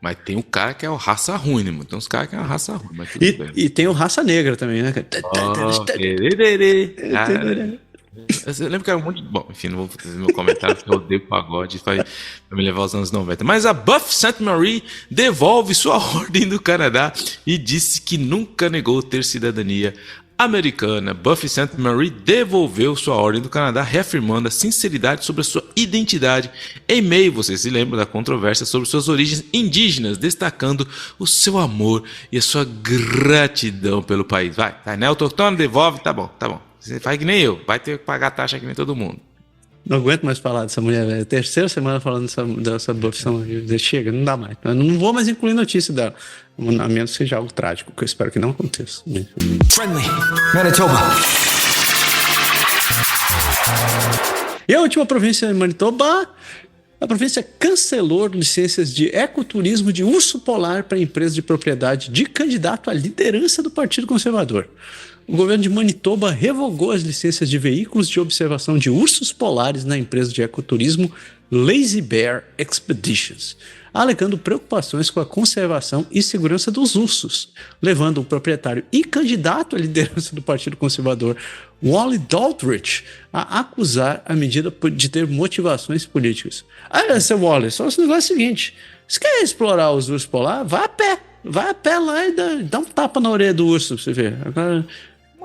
Mas tem um cara que é a raça ruim, né, mano? Tem uns caras que é a raça ruim. Mas e tem o raça negra também, né? Eu lembro que era um monte de... Bom, enfim, não vou fazer meu comentário porque eu odeio pagode para me levar aos anos 90. Mas a Buff St. Marie devolve sua ordem do Canadá e disse que nunca negou ter cidadania americana. Buff St. Marie devolveu sua ordem do Canadá, reafirmando a sinceridade sobre a sua identidade. Em meio, você se lembra da controvérsia sobre suas origens indígenas, destacando o seu amor e a sua gratidão pelo país. Vai, né? Autoctone, devolve, tá bom. Você faz que nem eu, vai ter que pagar taxa que nem todo mundo. Não aguento mais falar dessa mulher, velho. Terceira semana falando dessa profissão. Chega, não dá mais. Eu não vou mais incluir notícia dela. A menos que seja algo trágico, que eu espero que não aconteça. Friendly, Manitoba. E a última província de Manitoba, a província cancelou licenças de ecoturismo de urso polar para empresas de propriedade de candidato à liderança do Partido Conservador. o governo de Manitoba revogou as licenças de veículos de observação de ursos polares na empresa de ecoturismo Lazy Bear Expeditions, alegando preocupações com a conservação e segurança dos ursos, levando o proprietário e candidato à liderança do Partido Conservador, Wally Daltrich, a acusar a medida de ter motivações políticas. Seu Wally, só o negócio é o seguinte, você quer explorar os ursos polares? Vai a pé lá e dá um tapa na orelha do urso pra você ver. Agora...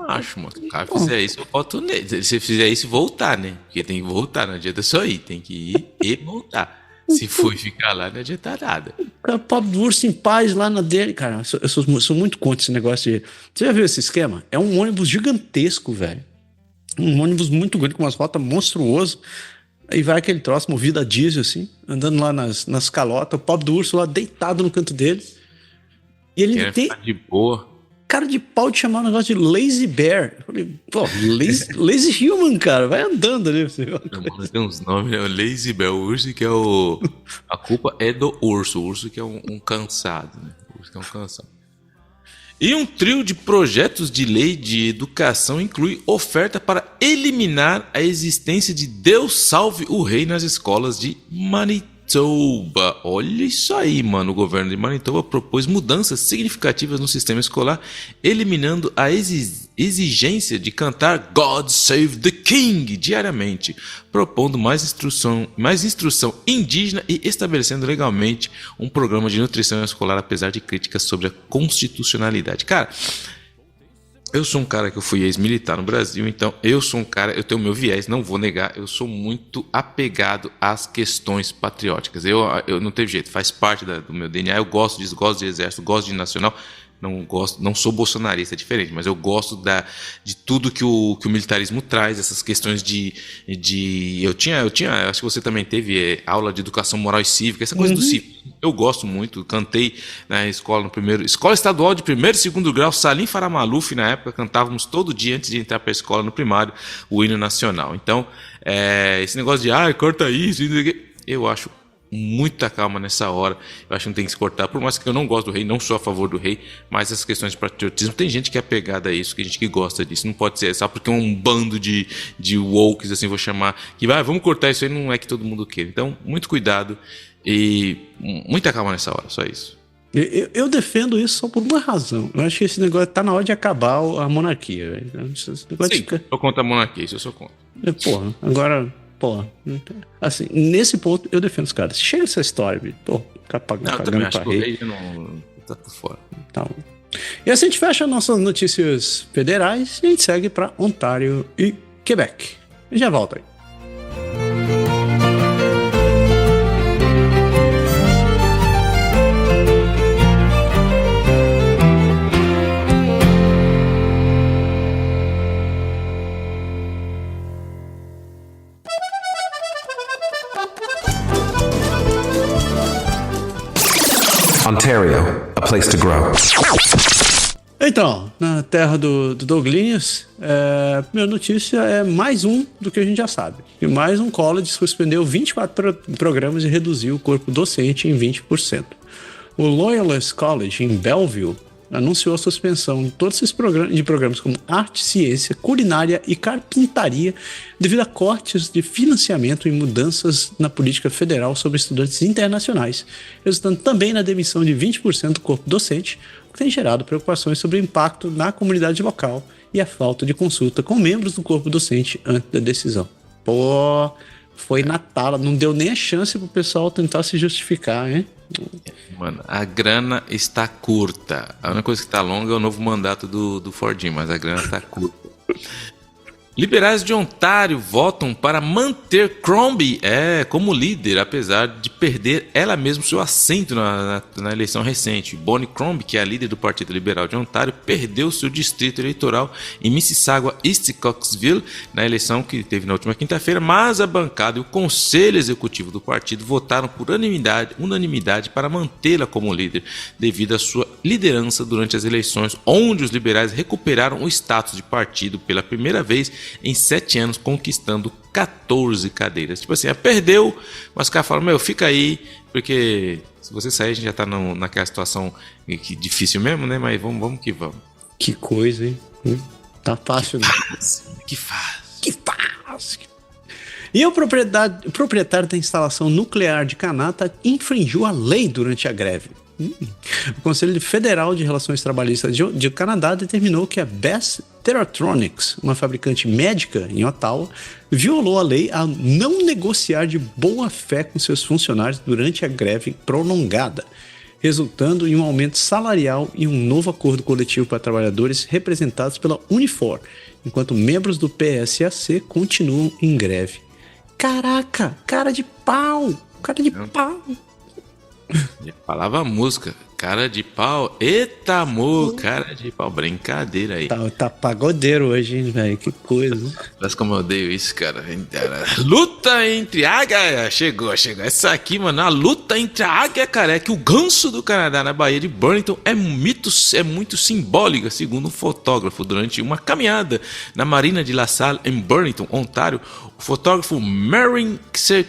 Acho, mano. Se o cara fizer isso, eu boto nele. Se você fizer isso, voltar, né? Porque tem que voltar, não adianta só ir. Tem que ir e voltar. Se for ficar lá, não adianta nada. O cara, pobre do urso em paz lá na dele. Cara, eu sou muito contra esse negócio de... Você já viu esse esquema? É um ônibus gigantesco, velho. Um ônibus muito grande, com umas rotas monstruosas. Aí vai aquele troço movido a diesel, assim, andando lá nas calotas. O pobre do urso lá deitado no canto dele. E ele tem... ficar de boa. Cara de pau de chamar o negócio de Lazy Bear. Eu falei, pô, lazy Human, cara. Vai andando ali. Tem uns nomes, né? O Lazy Bear, o urso que é a culpa é do urso. O urso que é um cansado, né? O urso que é um cansado. E um trio de projetos de lei de educação inclui oferta para eliminar a existência de Deus salve o rei nas escolas de Manitoba. Olha isso aí, mano. O governo de Manitoba propôs mudanças significativas no sistema escolar, eliminando a exigência de cantar God Save the King diariamente, propondo mais instrução indígena e estabelecendo legalmente um programa de nutrição escolar, apesar de críticas sobre a constitucionalidade. Cara, eu sou um cara que eu fui ex-militar no Brasil, então eu sou um cara, eu tenho meu viés, não vou negar, eu sou muito apegado às questões patrióticas. Eu não teve jeito, faz parte do meu DNA, eu gosto disso, gosto de exército, gosto de nacional, não sou bolsonarista, é diferente, mas eu gosto de tudo que o militarismo traz, essas questões eu tinha, acho que você também teve aula de educação moral e cívica, essa coisa do cívico. Eu gosto muito, cantei na escola escola estadual de 1º e 2º grau, Salim Faramaluf, na época cantávamos todo dia antes de entrar para a escola no primário, o hino nacional. Então, esse negócio de corta isso, eu acho muita calma nessa hora. Eu acho que não tem que se cortar, por mais que eu não gosto do rei, não sou a favor do rei, mas essas questões de patriotismo, tem gente que é apegada a isso, tem gente que gosta disso, não pode ser só porque um bando de wokes, assim, vou chamar, que vamos cortar isso aí, não é que todo mundo queira. Então, muito cuidado e muita calma nessa hora, só isso. Eu defendo isso só por uma razão. Eu acho que esse negócio tá na hora de acabar a monarquia. Sim, eu contra a monarquia, isso eu sou contra. Porra, agora... Pô, assim, nesse ponto eu defendo os caras. Chega essa história, pô, ficar pagando pra rei. Não tá por fora. Tá bom. E assim a gente fecha nossas notícias federais e a gente segue pra Ontário e Quebec. E já volta aí. Ontario, a place to grow. Então, na terra do Douglinhas, a primeira notícia é mais um do que a gente já sabe. E mais um college suspendeu 24 programas e reduziu o corpo docente em 20%. O Loyalist College, em Belleville, anunciou a suspensão de todos esses programas como arte, ciência, culinária e carpintaria devido a cortes de financiamento e mudanças na política federal sobre estudantes internacionais, resultando também na demissão de 20% do corpo docente, o que tem gerado preocupações sobre o impacto na comunidade local e a falta de consulta com membros do corpo docente antes da decisão. Pô, foi na tala, não deu nem a chance pro pessoal tentar se justificar, hein? Mano, a grana está curta. A única coisa que está longa é o novo mandato do Fordinho, mas a grana está curta. Liberais de Ontário votam para manter Crombie como líder, apesar de perder ela mesma seu assento na eleição recente. Bonnie Crombie, que é a líder do Partido Liberal de Ontário, perdeu seu distrito eleitoral em Mississauga East Coxville na eleição que teve na última quinta-feira, mas a bancada e o conselho executivo do partido votaram por unanimidade para mantê-la como líder, devido à sua liderança durante as eleições, onde os liberais recuperaram o status de partido pela primeira vez em 7 anos, conquistando 14 cadeiras. Tipo assim, perdeu, mas os caras falam, fica aí, porque se você sair a gente já tá naquela situação difícil mesmo, né? Mas vamos que vamos. Que coisa, hein? Tá fácil, né? Que faz. Que fácil. E o proprietário da instalação nuclear de Kanata infringiu a lei durante a greve. O Conselho Federal de Relações Trabalhistas de Canadá determinou que a Best Theratronics, uma fabricante médica em Ottawa, violou a lei ao não negociar de boa fé com seus funcionários durante a greve prolongada, resultando em um aumento salarial e um novo acordo coletivo para trabalhadores representados pela Unifor, enquanto membros do PSAC continuam em greve. Caraca, cara de pau! Cara de pau! Falava a música, cara de pau, eita amor, cara de pau, brincadeira aí. Tá pagodeiro hoje, hein, velho, que coisa. Mas como eu odeio isso, cara. Luta entre águia, chegou. Essa aqui, mano, a luta entre a águia careca e o ganso do Canadá na Baía de Burlington é muito simbólica, segundo um fotógrafo. Durante uma caminhada na Marina de La Salle, em Burlington, Ontário, o fotógrafo Marin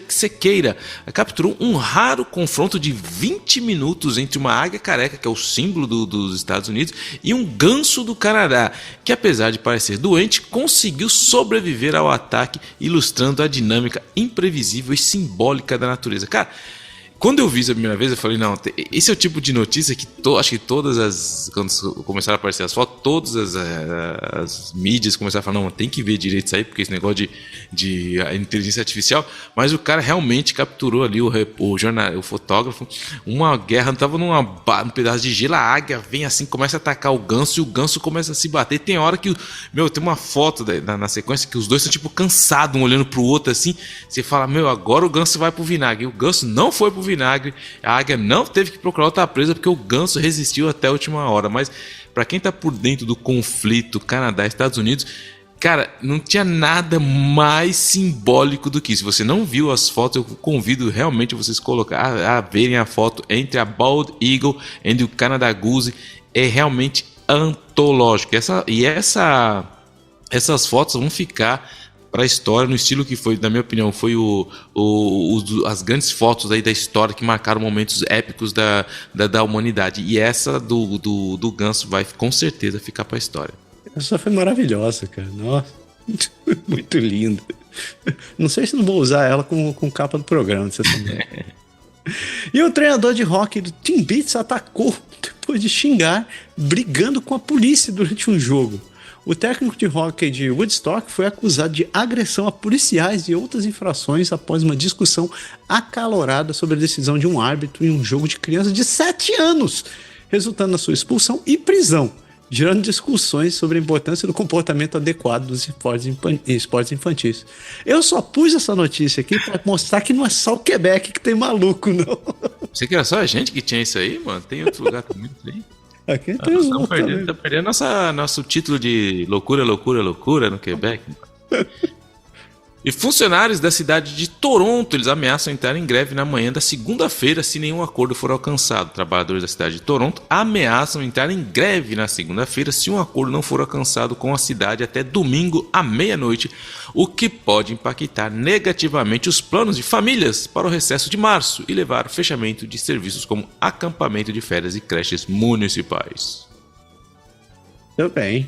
Sequeira capturou um raro confronto de 20 minutos entre uma águia careca, que é o símbolo dos Estados Unidos, e um ganso do Canadá, que apesar de parecer doente, conseguiu sobreviver ao ataque, ilustrando a dinâmica imprevisível e simbólica da natureza. Cara, quando eu vi isso a primeira vez, eu falei, não, esse é o tipo de notícia que acho que todas as... Quando começaram a aparecer as fotos, todas as mídias começaram a falar, não, tem que ver direito isso aí, porque esse negócio de inteligência artificial, mas o cara realmente capturou ali, o fotógrafo, uma guerra, tava num pedaço de gelo, a águia vem assim, começa a atacar o ganso, e o ganso começa a se bater. Tem hora que, tem uma foto na sequência que os dois estão tipo cansados, um olhando pro outro assim, você fala, agora o ganso vai pro vinagre, e o ganso não foi pro vinagre, a águia não teve que procurar outra presa porque o ganso resistiu até a última hora. Mas para quem tá por dentro do conflito Canadá e Estados Unidos, cara, não tinha nada mais simbólico do que isso. Se você não viu as fotos, eu convido realmente vocês a verem a foto entre a Bald Eagle e o Canada Goose. É realmente antológico. Essas fotos vão ficar para a história, no estilo que foi, na minha opinião, foi as grandes fotos aí da história que marcaram momentos épicos da humanidade. E essa do ganso vai com certeza ficar para a história. Essa foi maravilhosa, cara. Nossa, muito linda. Não sei se não vou usar ela com capa do programa. Você sabe. E o treinador de hóquei do Team Beats atacou depois de xingar, brigando com a polícia durante um jogo. O técnico de hóquei de Woodstock foi acusado de agressão a policiais e outras infrações após uma discussão acalorada sobre a decisão de um árbitro em um jogo de criança de 7 anos, resultando na sua expulsão e prisão, gerando discussões sobre a importância do comportamento adequado dos esportes infantis. Eu só pus essa notícia aqui para mostrar que não é só o Quebec que tem maluco, não. Você que era só a gente que tinha isso aí, mano? Tem outro lugar também, tem. Aqui tem os outros. Tá perdendo nosso título de loucura no Quebec. E funcionários da cidade de Toronto, eles ameaçam entrar em greve na manhã da segunda-feira se nenhum acordo for alcançado. Trabalhadores da cidade de Toronto ameaçam entrar em greve na segunda-feira se um acordo não for alcançado com a cidade até domingo à meia-noite, o que pode impactar negativamente os planos de famílias para o recesso de março e levar ao fechamento de serviços como acampamento de férias e creches municipais. Tudo bem.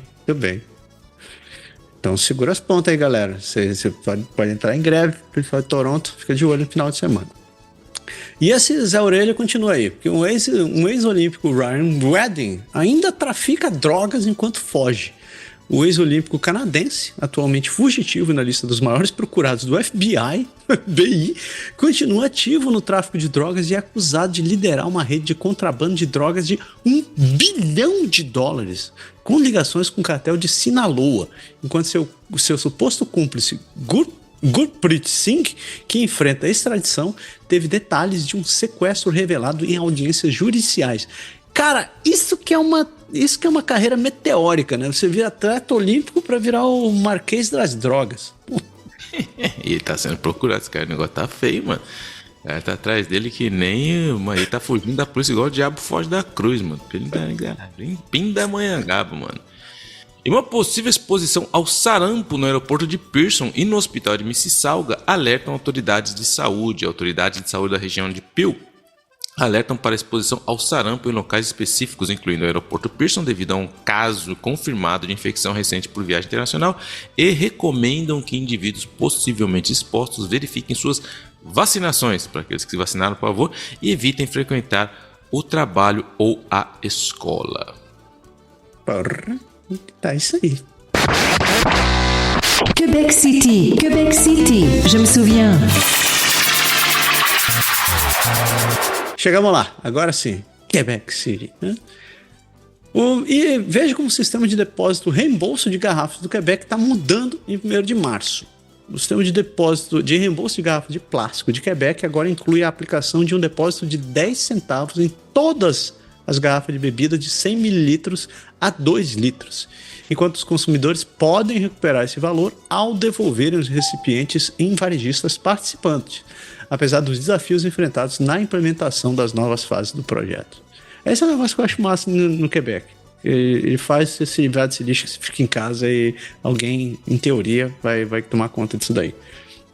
Então segura as pontas aí, galera. Você pode entrar em greve, pessoal de Toronto, fica de olho no final de semana. E esse Zé Orelha continua aí, porque um ex-olímpico, Ryan Redding, ainda trafica drogas enquanto foge. O ex-olímpico canadense, atualmente fugitivo na lista dos maiores procurados do FBI, continua ativo no tráfico de drogas e é acusado de liderar uma rede de contrabando de drogas de $1 bilhão, com ligações com o cartel de Sinaloa, enquanto seu suposto cúmplice, Gurpreet Singh, que enfrenta a extradição, teve detalhes de um sequestro revelado em audiências judiciais. Cara, isso que é uma carreira meteórica, né? Você vira atleta olímpico pra virar o Marquês das Drogas. E ele tá sendo procurado, esse cara, o negócio tá feio, mano. O cara tá atrás dele que nem... Mano, ele tá fugindo da polícia igual o diabo foge da cruz, mano. Ele tá em Pindamonhangaba, mano. E uma possível exposição ao sarampo no aeroporto de Pearson e no hospital de Mississauga alertam autoridades de saúde. A autoridade de saúde da região de Peel alertam para a exposição ao sarampo em locais específicos, incluindo o aeroporto Pearson, devido a um caso confirmado de infecção recente por viagem internacional, e recomendam que indivíduos possivelmente expostos verifiquem suas vacinações, para aqueles que se vacinaram, por favor, e evitem frequentar o trabalho ou a escola. Porra, tá isso aí. Quebec City, je me souviens. Chegamos lá, agora sim. Quebec City, né? E veja como o sistema de depósito reembolso de garrafas do Quebec está mudando em 1º de março. O sistema de depósito de reembolso de garrafas de plástico de Quebec agora inclui a aplicação de um depósito de 10 centavos em todas as garrafas de bebida de 100 mililitros a 2 litros, enquanto os consumidores podem recuperar esse valor ao devolverem os recipientes em varejistas participantes, apesar dos desafios enfrentados na implementação das novas fases do projeto. Esse é um negócio que eu acho massa no Quebec. Ele faz esse lixo que você fica em casa e alguém, em teoria, vai tomar conta disso daí.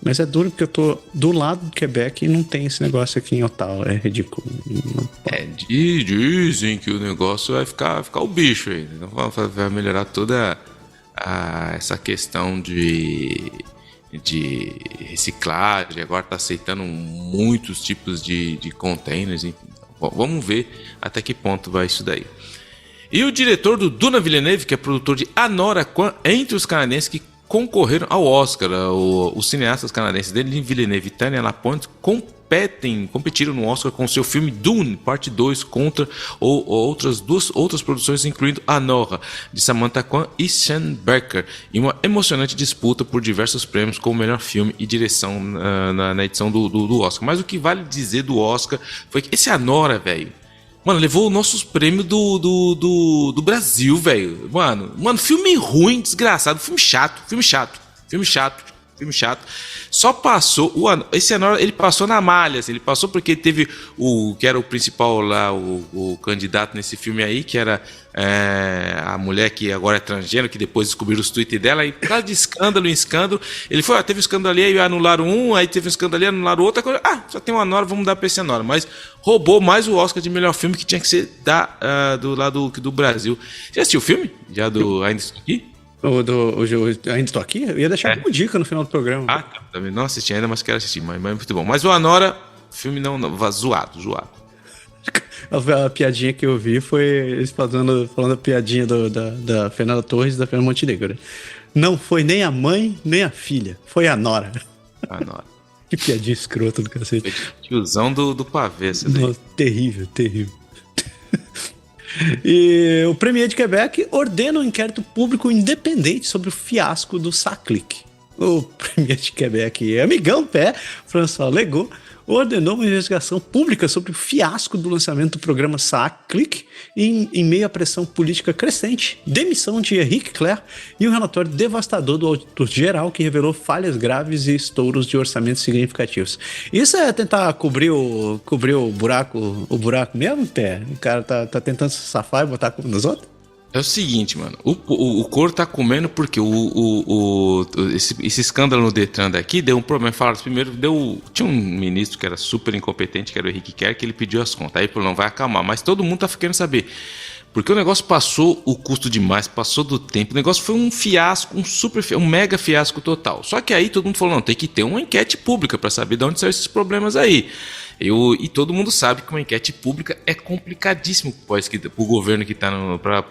Mas é duro porque eu tô do lado do Quebec e não tem esse negócio aqui em Ottawa. É ridículo. Dizem que o negócio vai ficar o bicho aí. Então vai melhorar toda essa questão de reciclagem. Agora está aceitando muitos tipos de containers. Vamos ver até que ponto vai isso daí. E o diretor do Duna Villeneuve, que é produtor de Anora Kwan, entre os canadenses que concorreram ao Oscar. Os cineastas canadenses Denis Villeneuve e Tania Lapointe competiram no Oscar com seu filme Dune, parte 2, contra outras produções, incluindo Anora, de Samantha Kwan e Sean Becker, em uma emocionante disputa por diversos prêmios como melhor filme e direção na edição do Oscar. Mas o que vale dizer do Oscar foi que esse Anora, velho, mano, levou nossos prêmios do Brasil, velho. Mano, filme ruim, desgraçado, filme chato. Só passou esse Anora, ele passou na malha, assim, ele passou porque teve que era o principal lá, o candidato nesse filme aí, que era a mulher que agora é transgênero, que depois descobriram os tweets dela, e por causa de escândalo em escândalo, ele foi, teve um escândalo ali, aí anularam um, aí teve um escândalo ali, anularam outro, agora, só tem um Anora, vamos dar pra esse Anora, mas roubou mais o Oscar de melhor filme, que tinha que ser do lado do Brasil. Já assistiu o filme? Já do Ainda Estou Aqui? Ainda Estou Aqui? Eu ia deixar como dica no final do programa. Também não assisti ainda, mas quero assistir, mas é muito bom. Mas o Anora, filme não zoado. A piadinha que eu vi foi eles falando a piadinha da Fernanda Torres e da Fernanda Montenegro. Não foi nem a mãe, nem a filha, foi a Nora. Que piadinha escrota do cacete. Tiozão do pavê, essa daí. Nossa, terrível. E o Premier de Quebec ordena um inquérito público independente sobre o fiasco do SACLIC. O Premier de Quebec, amigão pé, François Legault, ordenou uma investigação pública sobre o fiasco do lançamento do programa SACLIC em meio à pressão política crescente, demissão de Henrique Claire e um relatório devastador do auditor-geral que revelou falhas graves e estouros de orçamentos significativos. Isso é tentar cobrir o buraco mesmo, pé? O cara tá tentando se safar e botar a culpa nos outros? É o seguinte, mano, o couro tá comendo porque esse escândalo no Detran daqui deu um problema. Falaram primeiro, tinha um ministro que era super incompetente, que era o Henrique Kerr, que ele pediu as contas. Aí ele falou, não, vai acalmar, mas todo mundo tá querendo saber. Porque o negócio passou o custo demais, passou do tempo, o negócio foi um fiasco, um mega fiasco total. Só que aí todo mundo falou, não, tem que ter uma enquete pública para saber de onde saíram esses problemas aí. E todo mundo sabe que uma enquete pública é complicadíssimo para o governo que está para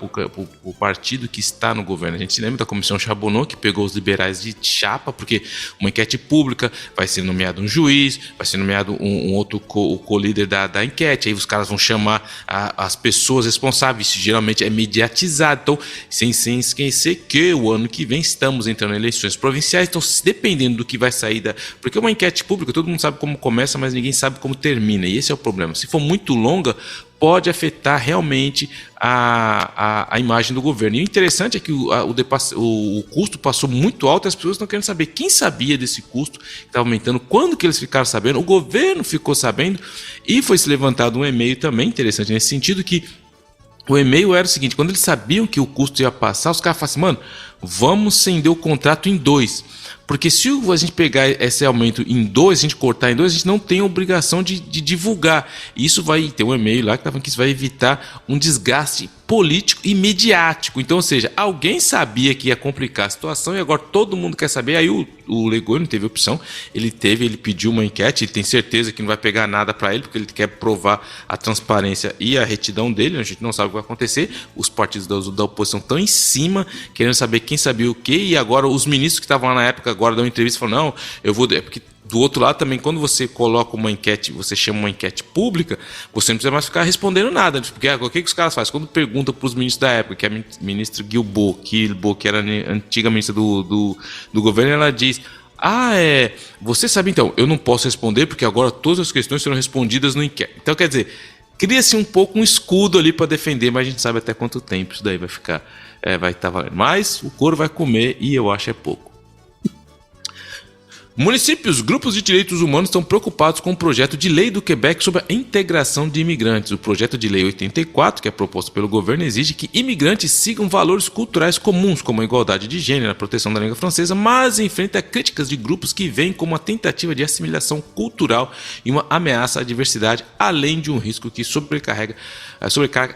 o partido que está no governo. A gente se lembra da Comissão Charbonneau, que pegou os liberais de chapa, porque uma enquete pública vai ser nomeado um juiz, vai ser nomeado um outro co-líder da enquete, aí os caras vão chamar as pessoas responsáveis, isso geralmente é mediatizado. Então, sem esquecer que o ano que vem estamos entrando em eleições provinciais, então dependendo do que vai sair porque uma enquete pública, todo mundo sabe como começa, mas ninguém sabe como termina, e esse é o problema. Se for muito longa, pode afetar realmente a imagem do governo. E o interessante é que o custo passou muito alto e as pessoas estão querendo saber quem sabia desse custo que estava aumentando, quando que eles ficaram sabendo, o governo ficou sabendo, e foi se levantado um e-mail também interessante nesse sentido, que o e-mail era o seguinte: quando eles sabiam que o custo ia passar, os caras falaram assim, mano, vamos estender o contrato em 2. Porque se a gente pegar esse aumento em 2, a gente cortar em 2, a gente não tem a obrigação de divulgar. E isso vai ter um e-mail lá que está falando que isso vai evitar um desgaste político e mediático. Então, ou seja, alguém sabia que ia complicar a situação e agora todo mundo quer saber. Aí o Legoni não teve opção, ele pediu uma enquete, ele tem certeza que não vai pegar nada para ele, porque ele quer provar a transparência e a retidão dele. A gente não sabe o que vai acontecer. Os partidos da oposição estão em cima, querendo saber quem sabia o quê, e agora os ministros que estavam lá na época agora dão entrevista e falam, não, eu vou... É porque do outro lado também, quando você coloca uma enquete, você chama uma enquete pública, você não precisa mais ficar respondendo nada. Porque o que os caras fazem? Quando perguntam para os ministros da época, que é a ministra Guilbault, que era a antiga ministra do governo, ela diz, você sabe então, eu não posso responder porque agora todas as questões serão respondidas no enquete. Então, quer dizer, cria-se um pouco um escudo ali para defender, mas a gente sabe até quanto tempo isso daí vai ficar, vai estar valendo. Mas o couro vai comer e eu acho é pouco. Municípios, grupos de direitos humanos estão preocupados com o projeto de lei do Quebec sobre a integração de imigrantes. O projeto de lei 84, que é proposto pelo governo, exige que imigrantes sigam valores culturais comuns, como a igualdade de gênero, a proteção da língua francesa, mas enfrenta críticas de grupos que veem como uma tentativa de assimilação cultural e uma ameaça à diversidade, além de um risco que sobrecarga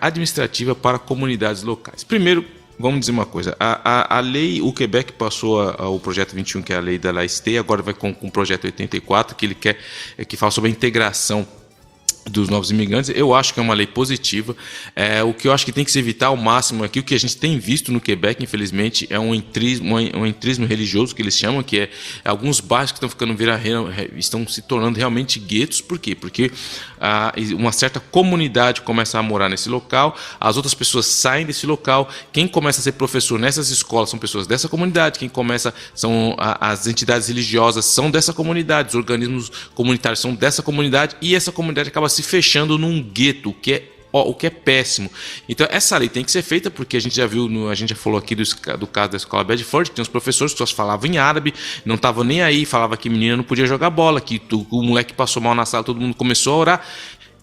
administrativa para comunidades locais. Primeiro, vamos dizer uma coisa, a lei, o Quebec passou o projeto 21, que é a lei da laïcité, agora vai com o projeto 84, que ele quer, que fala sobre a integração dos novos imigrantes. Eu acho que é uma lei positiva. O que eu acho que tem que se evitar ao máximo aqui, o que a gente tem visto no Quebec, infelizmente, é um entrismo religioso, que eles chamam, que é alguns bairros que estão ficando estão se tornando realmente guetos. Por quê? Porque uma certa comunidade começa a morar nesse local, as outras pessoas saem desse local, quem começa a ser professor nessas escolas são pessoas dessa comunidade, quem começa são as entidades religiosas são dessa comunidade, os organismos comunitários são dessa comunidade, e essa comunidade acaba se fechando num gueto, o que é péssimo. Então essa lei tem que ser feita, porque a gente já viu, a gente já falou aqui do caso da escola Bedford, que tem uns professores que só falavam em árabe, não estavam nem aí, falava que menina não podia jogar bola, que o moleque passou mal na sala, todo mundo começou a orar.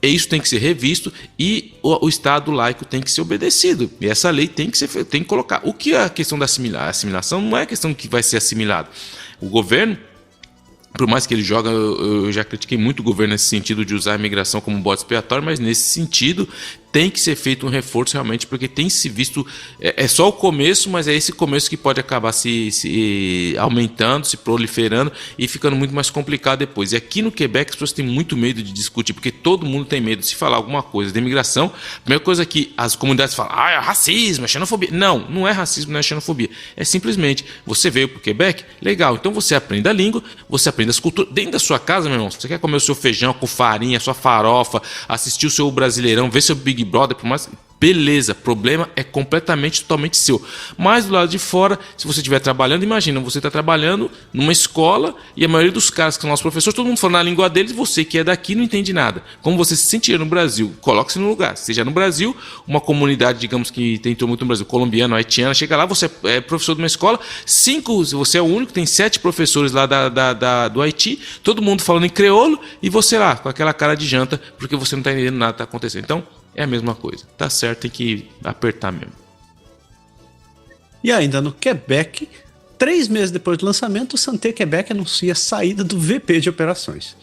E isso tem que ser revisto e o Estado laico tem que ser obedecido. E essa lei tem que colocar. O que é a questão da assimilação? Não é a questão que vai ser assimilado. O governo, por mais que ele joga, eu já critiquei muito o governo nesse sentido de usar a imigração como bode expiatório, mas nesse sentido tem que ser feito um reforço realmente, porque tem se visto, é só o começo, mas é esse começo que pode acabar se aumentando, se proliferando e ficando muito mais complicado depois. E aqui no Quebec as pessoas têm muito medo de discutir, porque todo mundo tem medo de se falar alguma coisa de imigração. A primeira coisa que as comunidades falam, é racismo, é xenofobia. Não é racismo, não é xenofobia. É simplesmente, você veio para o Quebec, legal, então você aprende a língua, você aprende as culturas. Dentro da sua casa, meu irmão, se você quer comer o seu feijão com farinha, a sua farofa, assistir o seu Brasileirão, ver seu Big Brother, por mais... Beleza, problema é totalmente seu. Mas do lado de fora, se você estiver trabalhando, imagina, você está trabalhando numa escola e a maioria dos caras que são nossos professores, todo mundo falando na língua deles, você que é daqui não entende nada. Como você se sentiria no Brasil? Coloque-se no lugar. Seja no Brasil, uma comunidade, digamos que tentou muito no Brasil, colombiana, haitiana, chega lá, você é professor de uma escola, você é o único, tem 7 professores lá do Haiti, todo mundo falando em creolo e você lá, com aquela cara de janta, porque você não está entendendo nada que está acontecendo. Então, é a mesma coisa. Tá certo, tem que apertar mesmo. E ainda no Quebec, 3 meses depois do lançamento, o Santé Quebec anuncia a saída do VP de operações.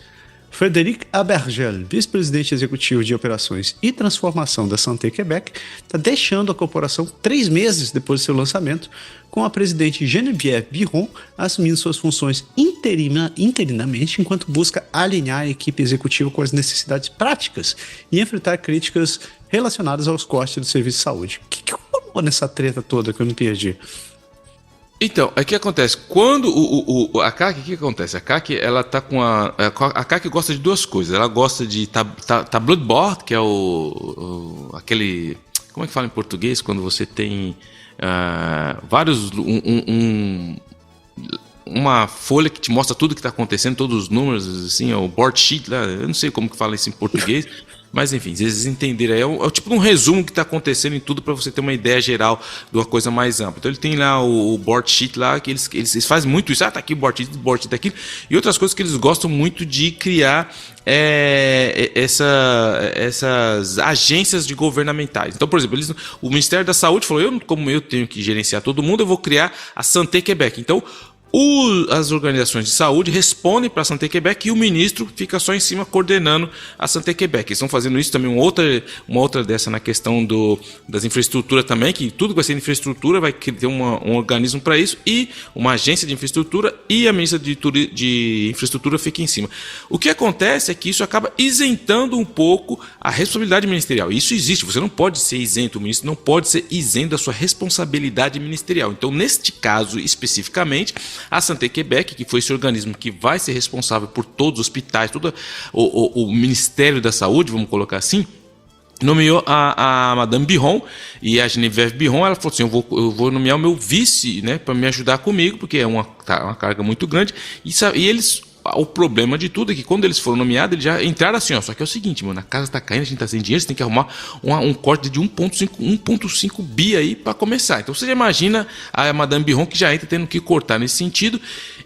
Frédéric Abergel, vice-presidente executivo de operações e transformação da Santé Quebec, está deixando a corporação 3 meses depois do seu lançamento, com a presidente Geneviève Biron assumindo suas funções interinamente, enquanto busca alinhar a equipe executiva com as necessidades práticas e enfrentar críticas relacionadas aos cortes do serviço de saúde. O que rolou nessa treta toda que eu não perdi? Então, o que acontece? Quando a CAC, o que acontece? A CAC, ela tá com a CAC gosta de 2 coisas. Ela gosta de tableau de bord, que é aquele... Como é que fala em português? Quando você tem vários... uma folha que te mostra tudo que está acontecendo, todos os números, assim, o board sheet, lá, eu não sei como que fala isso em português, Mas enfim, vocês entenderam, é o tipo de um resumo que está acontecendo em tudo para você ter uma ideia geral de uma coisa mais ampla. Então ele tem lá o board sheet lá, que eles fazem muito isso, tá aqui o board sheet daquilo, e outras coisas que eles gostam muito de criar essas agências governamentais. Então, por exemplo, o Ministério da Saúde falou, como eu tenho que gerenciar todo mundo, eu vou criar a Santé Québec. Então, as organizações de saúde respondem para a Santé Québec e o ministro fica só em cima coordenando a Santé Québec. Eles estão fazendo isso também, uma outra dessa na questão das infraestruturas também, que tudo que vai ser infraestrutura vai ter um organismo para isso, e uma agência de infraestrutura, e a ministra de infraestrutura fica em cima. O que acontece é que isso acaba isentando um pouco a responsabilidade ministerial. Isso existe, você não pode ser isento, o ministro não pode ser isento da sua responsabilidade ministerial. Então, neste caso especificamente, a Santé Québec, que foi esse organismo que vai ser responsável por todos os hospitais, todo o Ministério da Saúde, vamos colocar assim, nomeou a Madame Biron e a Geneviève Biron. Ela falou assim, eu vou nomear o meu vice, né, para me ajudar comigo, porque é uma carga muito grande, e eles... O problema de tudo é que quando eles foram nomeados, eles já entraram assim, só que é o seguinte, mano, a casa tá caindo, a gente tá sem dinheiro, você tem que arrumar um corte de 1,5 bi aí para começar. Então você já imagina a Madame Biron, que já entra tendo que cortar nesse sentido,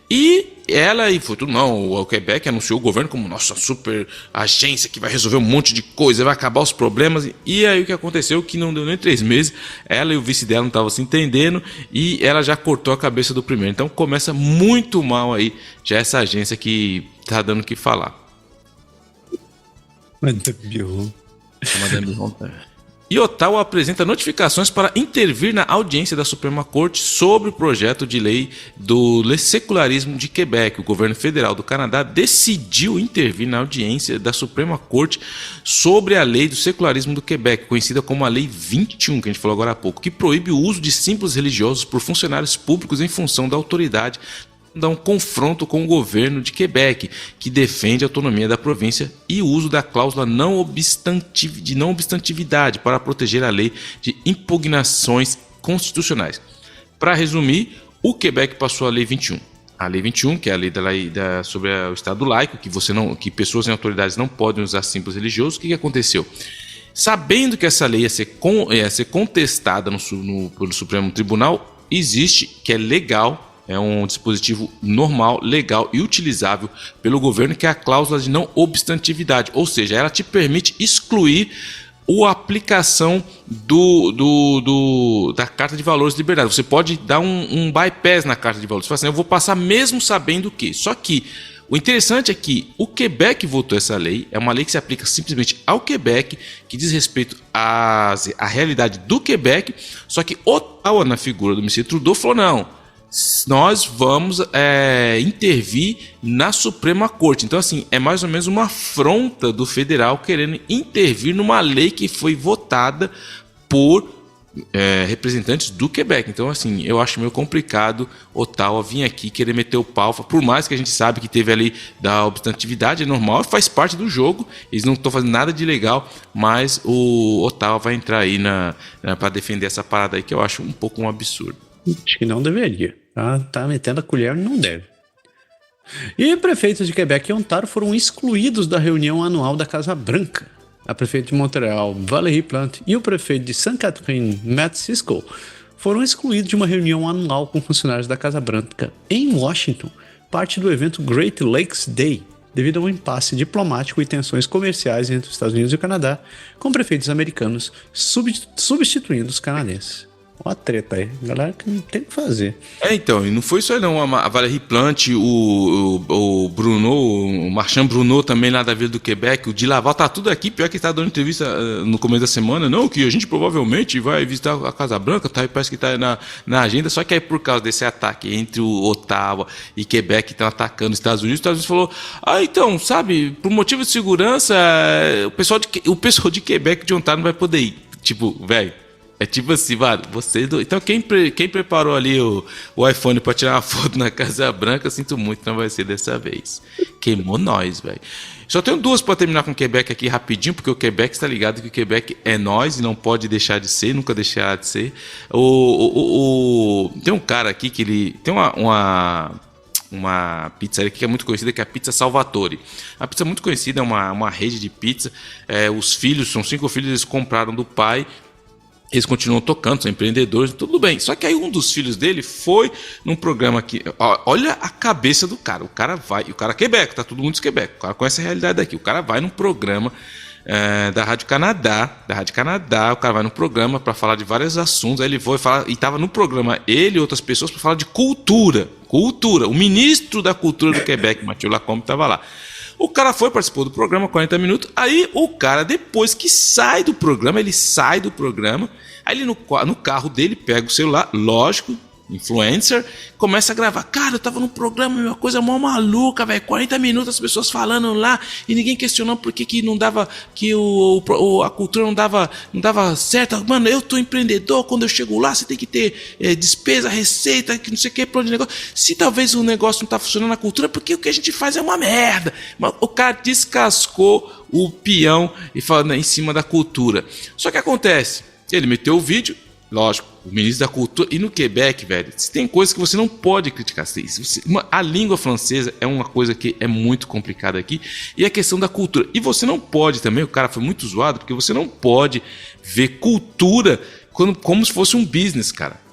e ela, e foi tudo, não, o Quebec anunciou o governo como nossa super agência que vai resolver um monte de coisa, vai acabar os problemas, e aí o que aconteceu, que não deu nem 3 meses, ela e o vice dela não estavam se entendendo, e ela já cortou a cabeça do primeiro. Então começa muito mal aí, já essa agência que tá dando o que falar. Madame Biron. E Ottawa apresenta notificações para intervir na audiência da Suprema Corte sobre o projeto de lei do secularismo de Quebec. O governo federal do Canadá decidiu intervir na audiência da Suprema Corte sobre a lei do secularismo do Quebec, conhecida como a Lei 21, que a gente falou agora há pouco, que proíbe o uso de símbolos religiosos por funcionários públicos em função da autoridade, dá um confronto com o governo de Quebec, que defende a autonomia da província e o uso da cláusula de não obstantividade para proteger a lei de impugnações constitucionais. Para resumir, o Quebec passou a Lei 21. A Lei 21, que é a lei sobre o Estado laico, que pessoas em autoridades não podem usar símbolos religiosos. O que aconteceu? Sabendo que essa lei ia ser contestada pelo Supremo Tribunal, existe, que é legal, é um dispositivo normal, legal e utilizável pelo governo, que é a cláusula de não obstantividade. Ou seja, ela te permite excluir a aplicação da Carta de Valores de Liberdade. Você pode dar um bypass na Carta de Valores. Você fala assim, eu vou passar mesmo sabendo o quê? Só que o interessante é que o Quebec votou essa lei, é uma lei que se aplica simplesmente ao Quebec, que diz respeito à realidade do Quebec, só que Ottawa, na figura do Monsieur Trudeau, falou não, nós vamos intervir na Suprema Corte. Então, assim, é mais ou menos uma afronta do federal querendo intervir numa lei que foi votada por representantes do Quebec. Então, assim, eu acho meio complicado Ottawa vir aqui querer meter o pau, por mais que a gente sabe que teve ali da obstantividade, é normal, faz parte do jogo, eles não estão fazendo nada de legal, mas o Ottawa vai entrar aí para defender essa parada aí, que eu acho um pouco um absurdo. Acho que não deveria. Tá metendo a colher, não deve. E prefeitos de Quebec e Ontário foram excluídos da reunião anual da Casa Branca. A prefeita de Montreal, Valérie Plante, e o prefeito de Sainte-Catherine, Matt Cisco, foram excluídos de uma reunião anual com funcionários da Casa Branca em Washington, parte do evento Great Lakes Day, devido a um impasse diplomático e tensões comerciais entre os Estados Unidos e o Canadá, com prefeitos americanos substituindo os canadenses. Olha a treta aí, galera, que não tem o que fazer. Então, e não foi só não, a Valérie Plante, o Bruno, o Marchand Bruno também lá da Vila do Quebec, o de Laval, tá tudo aqui, pior que está dando entrevista no começo da semana, não, que a gente provavelmente vai visitar a Casa Branca, tá, parece que tá na agenda, só que aí por causa desse ataque entre o Ottawa e Quebec, que estão atacando os Estados Unidos falou, então, sabe, por motivo de segurança, o pessoal de Quebec, de Ontário não vai poder ir, tipo, velho. É tipo assim, mano, então quem preparou ali o iPhone pra tirar uma foto na Casa Branca, sinto muito, não vai ser dessa vez. Queimou nós, velho. Só tenho 2 para terminar com o Quebec aqui rapidinho, porque o Quebec está ligado que o Quebec é nós e não pode deixar de ser, nunca deixará de ser. Tem um cara aqui que ele tem uma pizzaria que é muito conhecida, que é a Pizza Salvatore. A pizza é muito conhecida, é uma rede de pizza. Os filhos, são 5 filhos, eles compraram do pai. Eles continuam tocando, são empreendedores, tudo bem. Só que aí um dos filhos dele foi num programa que... Olha a cabeça do cara. O cara vai... E o cara é Quebec, tá todo mundo de Quebec. O cara conhece a realidade daqui. O cara vai num programa da Rádio Canadá. O cara vai num programa para falar de vários assuntos. Aí ele foi falar... E tava no programa ele e outras pessoas para falar de cultura. Cultura. O ministro da cultura do Quebec, Mathieu Lacombe, tava lá. O cara participou do programa, 40 minutos. Aí o cara, depois que sai do programa, aí ele no carro dele pega o celular, lógico, influencer, começa a gravar. Cara, eu tava no programa, uma coisa mó maluca, velho, 40 minutos as pessoas falando lá e ninguém questionou por que não dava, que a cultura não dava certo. Mano, eu tô empreendedor, quando eu chego lá você tem que ter despesa, receita, que não sei o que, plano de negócio. Se talvez o negócio não tá funcionando na cultura, porque o que a gente faz é uma merda. Mas o cara descascou o peão e falando em cima da cultura. Só que acontece, ele meteu o vídeo, lógico, o ministro da cultura, e no Quebec, velho, tem coisas que você não pode criticar. A língua francesa é uma coisa que é muito complicada aqui, e a questão da cultura. E você não pode também, o cara foi muito zoado, porque você não pode ver cultura como se fosse um business, cara.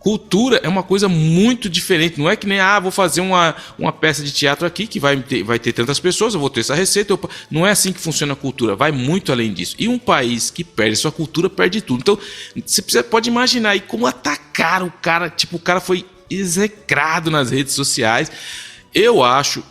Cultura é uma coisa muito diferente. Não é que nem, vou fazer uma peça de teatro aqui que vai ter tantas pessoas, eu vou ter essa receita. Não é assim que funciona a cultura. Vai muito além disso. E um país que perde sua cultura, perde tudo. Então, você pode imaginar aí como atacaram o cara. Tipo, o cara foi execrado nas redes sociais. Eu acho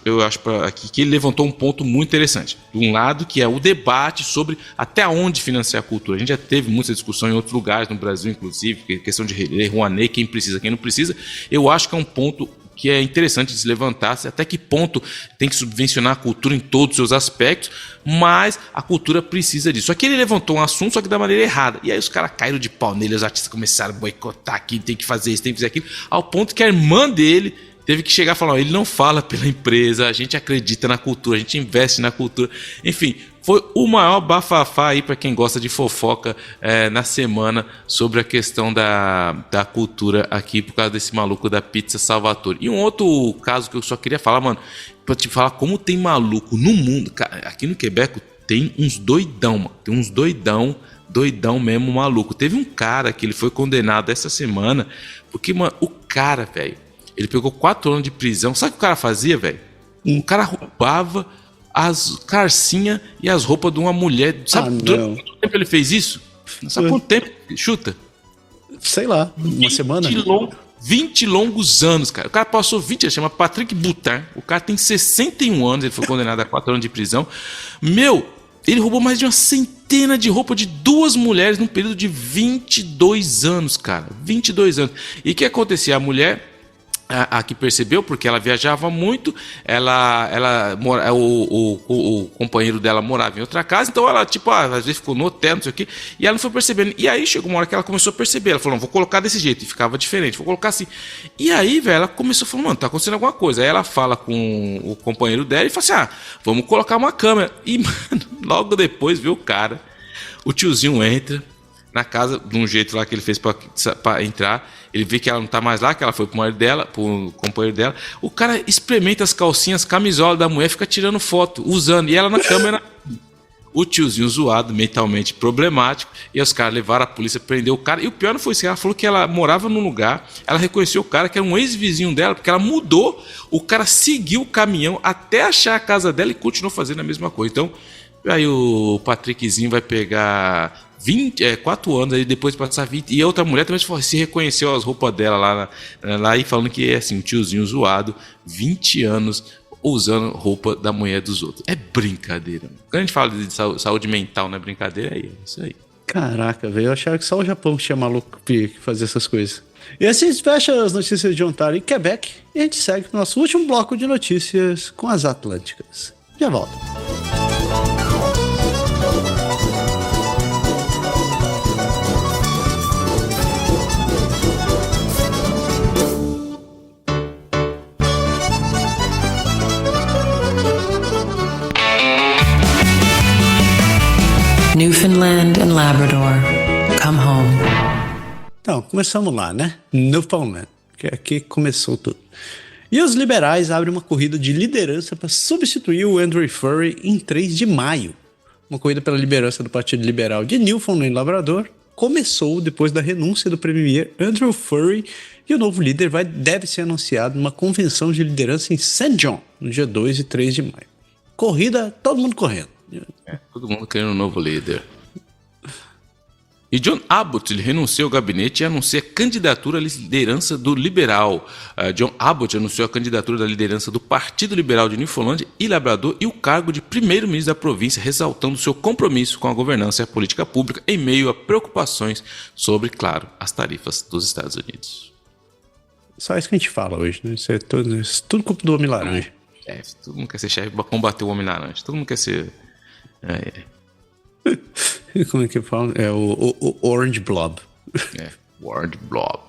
que ele levantou um ponto muito interessante. De um lado, que é o debate sobre até onde financiar a cultura. A gente já teve muita discussão em outros lugares, no Brasil inclusive, questão de Lei Rouanet, quem precisa, quem não precisa. Eu acho que é um ponto que é interessante de se levantar, até que ponto tem que subvencionar a cultura em todos os seus aspectos, mas a cultura precisa disso. Só que ele levantou um assunto, só que da maneira errada. E aí os caras caíram de pau nele, os artistas começaram a boicotar aqui, tem que fazer isso, tem que fazer aquilo, ao ponto que a irmã dele teve que chegar e falar, ele não fala pela empresa, a gente acredita na cultura, a gente investe na cultura. Enfim, foi o maior bafafá aí para quem gosta de fofoca na semana sobre a questão da cultura aqui por causa desse maluco da Pizza Salvatore. E um outro caso que eu só queria falar, mano, para te falar como tem maluco no mundo. Cara, aqui no Quebec tem uns doidão, mano. Tem uns doidão mesmo, maluco. Teve um cara que ele foi condenado essa semana porque, mano, o cara, velho, ele pegou 4 anos de prisão. Sabe o que o cara fazia, velho? O cara roubava as calcinhas e as roupas de uma mulher. Sabe quanto tempo ele fez isso? Sabe quanto tempo? Chuta. Sei lá, uma semana. 20 longos anos, cara. O cara passou 20 anos, chama Patrick Boutin. O cara tem 61 anos, ele foi condenado a 4 anos de prisão. Ele roubou mais de uma centena de roupa de 2 mulheres num período de 22 anos, cara. 22 anos. E o que acontecia? A mulher... A que percebeu, porque ela viajava muito, o companheiro dela morava em outra casa, então ela, tipo, às vezes ficou no hotel, não sei o quê, e ela não foi percebendo. E aí chegou uma hora que ela começou a perceber, ela falou, não, vou colocar desse jeito, e ficava diferente, vou colocar assim. E aí, velho, ela começou a falar, mano, tá acontecendo alguma coisa. Aí ela fala com o companheiro dela e fala assim, vamos colocar uma câmera. E, mano, logo depois, viu o cara, o tiozinho entra na casa, de um jeito lá que ele fez pra entrar. Ele vê que ela não tá mais lá, que ela foi pro marido dela, pro companheiro dela. O cara experimenta as calcinhas, camisola da mulher, fica tirando foto, usando. E ela na câmera. O tiozinho zoado, mentalmente problemático. E os caras levaram a polícia, prendeu o cara. E o pior não foi isso. Ela falou que ela morava num lugar. Ela reconheceu o cara, que era um ex-vizinho dela, porque ela mudou. O cara seguiu o caminhão até achar a casa dela e continuou fazendo a mesma coisa. Então, aí o Patrickzinho vai pegar 4 anos, aí depois de passar 20. E a outra mulher também se reconheceu as roupas dela lá e falando que é assim, um tiozinho zoado, 20 anos usando roupa da mulher dos outros. É brincadeira. Quando a gente fala de saúde mental, não é brincadeira, é isso aí. Caraca, velho, eu achava que só o Japão tinha maluco que fazia essas coisas. E assim a gente fecha as notícias de Ontário e Quebec e a gente segue para o nosso último bloco de notícias com as Atlânticas. Já volto. Newfoundland and Labrador, come home. Então, começamos lá, né? Newfoundland, que aqui começou tudo. E os liberais abrem uma corrida de liderança para substituir o Andrew Furry em 3 de maio. Uma corrida pela liderança do Partido Liberal de Newfoundland e Labrador começou depois da renúncia do premier Andrew Furry e o novo líder deve ser anunciado numa convenção de liderança em St. John, no dia 2 e 3 de maio. Corrida, todo mundo correndo. Todo mundo querendo um novo líder. E John Abbott ele renunciou ao gabinete e anuncia a candidatura à liderança do Liberal. John Abbott anunciou a candidatura da liderança do Partido Liberal de Newfoundland e Labrador e o cargo de primeiro-ministro da província, ressaltando seu compromisso com a governança e a política pública em meio a preocupações sobre, claro, as tarifas dos Estados Unidos. Só isso que a gente fala hoje, né? Isso é tudo culpa do Homem-Laranja. Todo mundo quer ser chefe para combater o Homem-Laranja. Todo mundo quer ser... Como é que fala? É o Orange Blob. Orange Blob.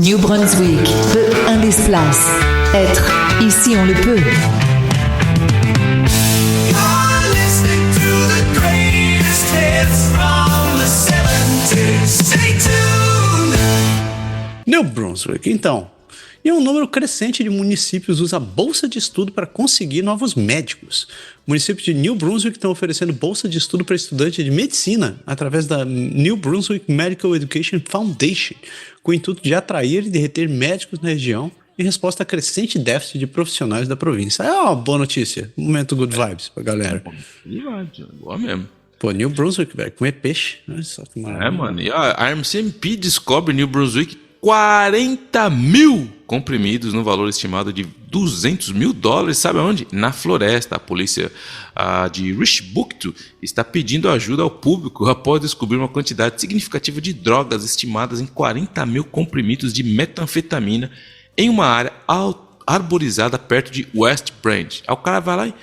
New Brunswick, peu un des places. Être, ici on le peut. You're listening to the greatest hits from the 70s. Stay tuned. New Brunswick, então. E um número crescente de municípios usa bolsa de estudo para conseguir novos médicos. Municípios de New Brunswick estão oferecendo bolsa de estudo para estudantes de medicina através da New Brunswick Medical Education Foundation, com o intuito de atrair e de reter médicos na região em resposta a crescente déficit de profissionais da província. É uma boa notícia. Momento good vibes pra galera. Boa mesmo. Pô, New Brunswick, velho, comer peixe. Olha só que maravilha. Mano. E a RMCMP descobre New Brunswick 40 mil comprimidos no valor estimado de $200 mil. Sabe aonde? Na floresta. A polícia de Richbuktu está pedindo ajuda ao público após descobrir uma quantidade significativa de drogas estimadas em 40 mil comprimidos de metanfetamina em uma área arborizada perto de West Branch. Aí o cara vai lá e...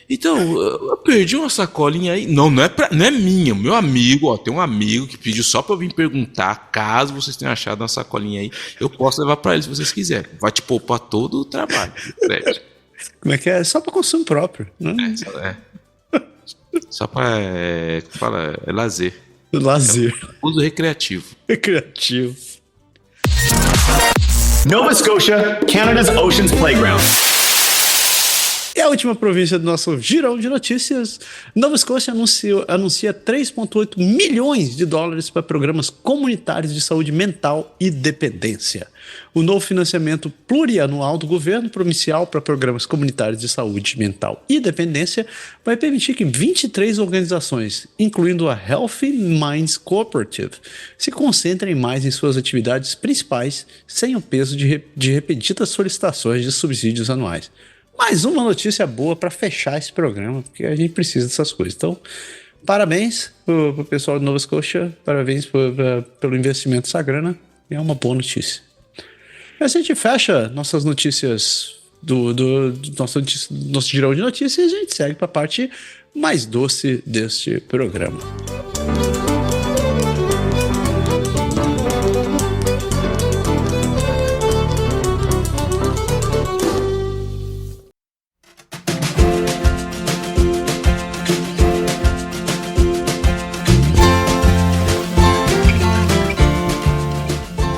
Então, eu perdi uma sacolinha aí. Não é minha. Meu amigo, tem um amigo que pediu só pra eu vir perguntar. Caso vocês tenham achado uma sacolinha aí, eu posso levar pra ele se vocês quiserem. Vai te poupar todo o trabalho. Como é que é? Só pra consumo próprio, né? Só pra... É lazer. Lazer. Uso recreativo. Recreativo. Nova Scotia, Canada's Oceans Playground. E a última província do nosso girão de notícias, Nova Scotia anuncia $3,8 milhões para programas comunitários de saúde mental e dependência. O novo financiamento plurianual do governo provincial para programas comunitários de saúde mental e dependência vai permitir que 23 organizações, incluindo a Healthy Minds Cooperative, se concentrem mais em suas atividades principais sem o peso de repetidas solicitações de subsídios anuais. Mais uma notícia boa para fechar esse programa, porque a gente precisa dessas coisas. Então, parabéns pro pessoal de Nova Scotia, parabéns pelo investimento dessa grana, é uma boa notícia. E assim a gente fecha nossas notícias nosso girão de notícias e a gente segue para a parte mais doce deste programa.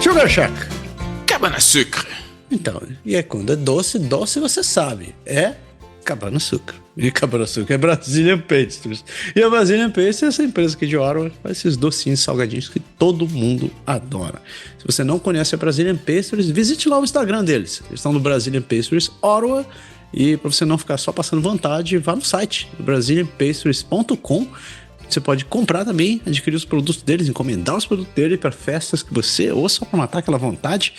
Sugar Shack. Cabana Sucre. Então, e quando é doce você sabe, é Cabana Sucre. E Cabana Sucre é Brazilian Pastries. E a Brazilian Pastries é essa empresa aqui de Ottawa, faz esses docinhos salgadinhos que todo mundo adora. Se você não conhece a Brazilian Pastries, visite lá o Instagram deles. Eles estão no Brazilian Pastries Ottawa. E para você não ficar só passando vontade, vá no site brazilianpastries.com. Você pode comprar também, adquirir os produtos deles, encomendar os produtos deles para festas que você, ou só para matar aquela vontade.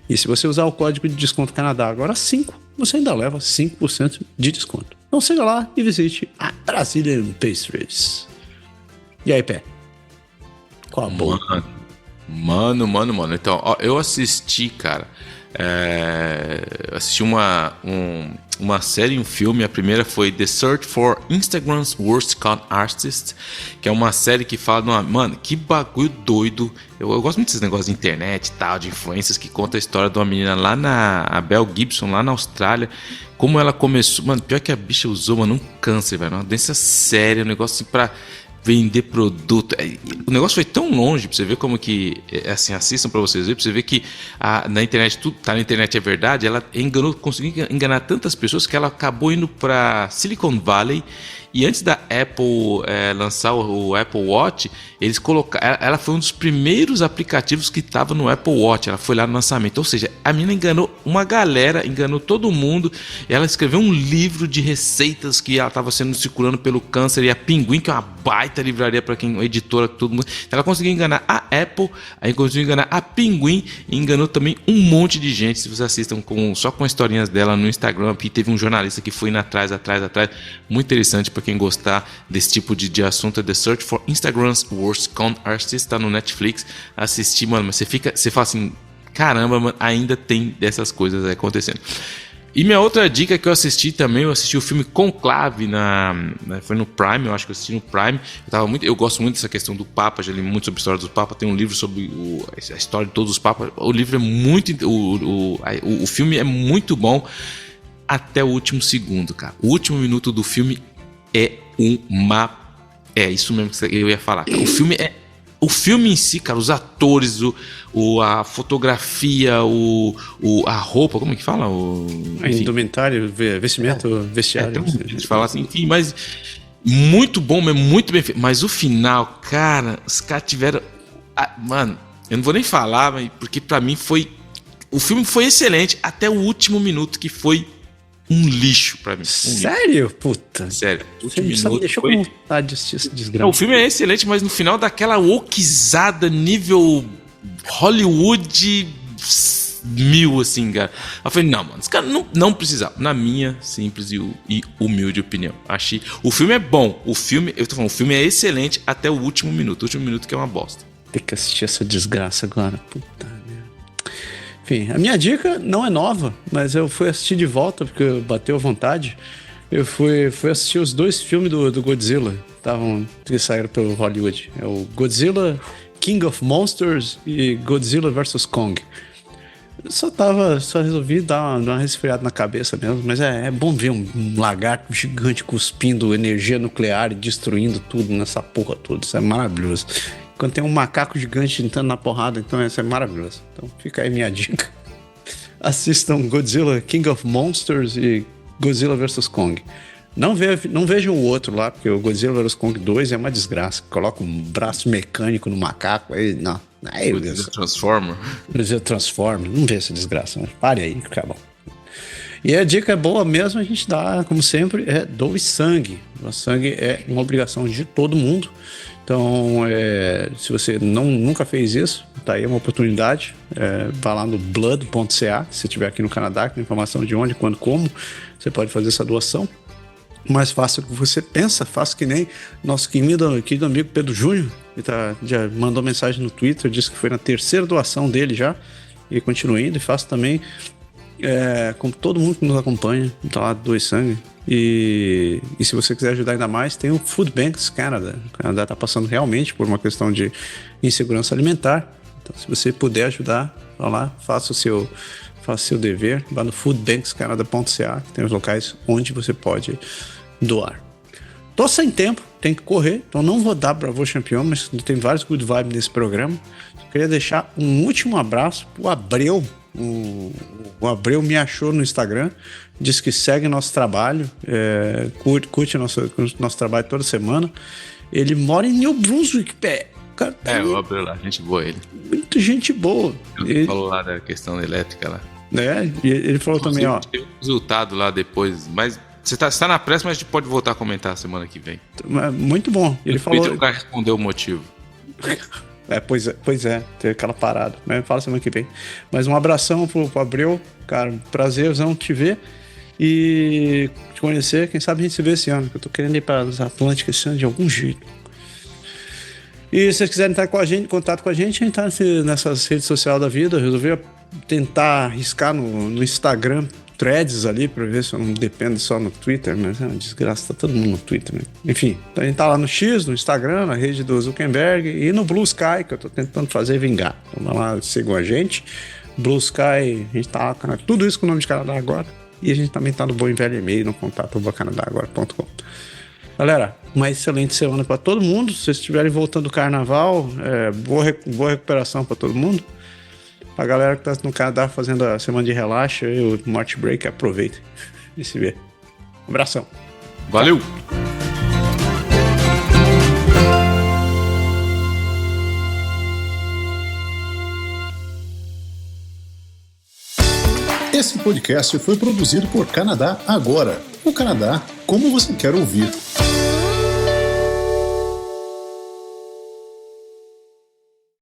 E se você usar o código de desconto Canadá agora 5, você ainda leva 5% de desconto. Então siga lá e visite a Brazilian Pastries. E aí, Pé? Qual a boa? Mano. Então, ó, eu assisti, cara. Assisti uma série, um filme. A primeira foi The Search for Instagram's Worst Con Artist, que é uma série que fala de uma... Mano, que bagulho doido. Eu gosto muito desses negócios de internet e tal, de influências, que conta a história de uma menina lá a Belle Gibson, lá na Austrália. Como ela começou... Mano, pior que a bicha usou, mano, um câncer, velho. Uma doença séria, um negócio assim pra... vender produto. O negócio foi tão longe, pra você ver como que, assim, assistam pra vocês verem, pra você ver que na internet, tudo tá na internet é verdade, ela conseguiu enganar tantas pessoas que ela acabou indo pra Silicon Valley. E antes da Apple lançar o Apple Watch, eles colocaram. Ela foi um dos primeiros aplicativos que estava no Apple Watch. Ela foi lá no lançamento. Ou seja, a menina enganou uma galera, enganou todo mundo. Ela escreveu um livro de receitas que ela estava sendo circulando pelo câncer. E a Pinguim, que é uma baita livraria para quem editora, todo mundo. Ela conseguiu enganar a Apple, aí conseguiu enganar a Pinguim e enganou também um monte de gente. Se vocês assistam só com historinhas dela no Instagram, que teve um jornalista que foi indo atrás. Muito interessante para quem gostar desse tipo de assunto. É The Search for Instagram's Worst Con Artist, tá no Netflix. Assistir, mano, mas você fala assim, caramba, mano, ainda tem dessas coisas acontecendo. E minha outra dica que eu assisti também, eu assisti o filme Conclave foi no Prime, eu acho que eu assisti no Prime. Eu gosto muito dessa questão do Papa, já li muito sobre a história dos Papas, tem um livro sobre a história de todos os Papas. O livro é muito, o filme é muito bom até o último segundo, cara. O último minuto do filme é isso mesmo que eu ia falar. O filme em si, cara, os atores, a fotografia, a roupa, como é que fala? Indumentário, vestimento, vestiário. A gente fala assim, enfim, mas muito bom mesmo, muito bem feito. Mas o final, cara, os caras tiveram... mano, eu não vou nem falar, porque pra mim o filme foi excelente até o último minuto, que foi um lixo pra mim. Sério? Puta. Sério. Você me deixou com vontade de assistir essa desgraça. Não, o filme é excelente, mas no final daquela wokeizada nível Hollywood 1000, assim, cara. Eu falei, não, mano, esse cara não precisava. Na minha simples e humilde opinião. Achei. O filme é bom. O filme é excelente até o último minuto. O último minuto que é uma bosta. Tem que assistir essa desgraça agora. Puta. Enfim, a minha dica não é nova, mas eu fui assistir de volta porque bateu vontade. Eu fui assistir os dois filmes do Godzilla que saíram pelo Hollywood. É o Godzilla King of Monsters e Godzilla vs Kong. Eu só resolvi dar uma resfriada na cabeça mesmo, mas é bom ver um lagarto gigante cuspindo energia nuclear e destruindo tudo nessa porra toda. Isso é maravilhoso. Quando tem um macaco gigante entrando na porrada, então isso é maravilhoso. Então fica aí minha dica. Assistam Godzilla King of Monsters e Godzilla vs Kong. Não vejam o outro lá, porque o Godzilla vs Kong 2 é uma desgraça. Coloca um braço mecânico no macaco, aí não. Aí Godzilla Transformer. Godzilla Transformer, não vê essa desgraça, mas pare aí, que acabou. E a dica é boa mesmo, a gente dá, como sempre, doe sangue. O sangue é uma obrigação de todo mundo. Então, se você nunca fez isso, tá aí uma oportunidade. Vá lá no blood.ca, se estiver aqui no Canadá, com informação de onde, quando, como, você pode fazer essa doação. Mais fácil do que você pensa, faça que nem nosso querido amigo Pedro Júnior, que já mandou mensagem no Twitter, disse que foi na terceira doação dele já, e continua indo, e faça também como todo mundo que nos acompanha, tá lá, doe sangue. E se você quiser ajudar ainda mais, tem o Food Banks Canada. O Canadá está passando realmente por uma questão de insegurança alimentar. Então, se você puder ajudar, vá lá, faça o seu dever. Vá no foodbankscanada.ca, tem os locais onde você pode doar. Tô sem tempo, tem que correr, então não vou dar Bravo Champion, mas tem vários good vibes nesse programa. Só queria deixar um último abraço pro Abreu. O Abreu me achou no Instagram, disse que segue nosso trabalho, curte nosso trabalho toda semana. Ele mora em New Brunswick, o Abreu lá, gente boa ele. Muita gente boa. Ele falou lá da questão da elétrica lá. E ele falou também, ó. Tem um resultado lá depois, mas você tá na pressa, mas a gente pode voltar a comentar semana que vem. Muito bom. Ele falou. O cara respondeu o motivo. Pois é, tem aquela parada, mas fala semana que vem. Mas um abração pro Abreu, cara, prazerzão te ver e te conhecer. Quem sabe a gente se vê esse ano, que eu tô querendo ir para os Atlânticos esse ano de algum jeito. E se vocês quiserem estar em contato com a gente tá nessas redes sociais da vida. Eu resolvi tentar arriscar no Instagram threads ali pra ver se eu não dependo só no Twitter, mas é uma desgraça, tá todo mundo no Twitter, né? Enfim, então a gente tá lá no X, no Instagram, na rede do Zuckerberg e no Blue Sky, que eu tô tentando fazer vingar. Então vamos lá, sigam a gente. Blue Sky, a gente tá lá, tudo isso com o nome de Canadá Agora. E a gente também tá no bom e velho e-mail, no contato@canadagora.com. Galera, uma excelente semana para todo mundo. Se vocês estiverem voltando do carnaval, boa recuperação para todo mundo. A galera que tá no Canadá fazendo a semana de relaxo e o March Break, aproveita e se vê. Um abração. Valeu! Esse podcast foi produzido por Canadá Agora. O Canadá como você quer ouvir.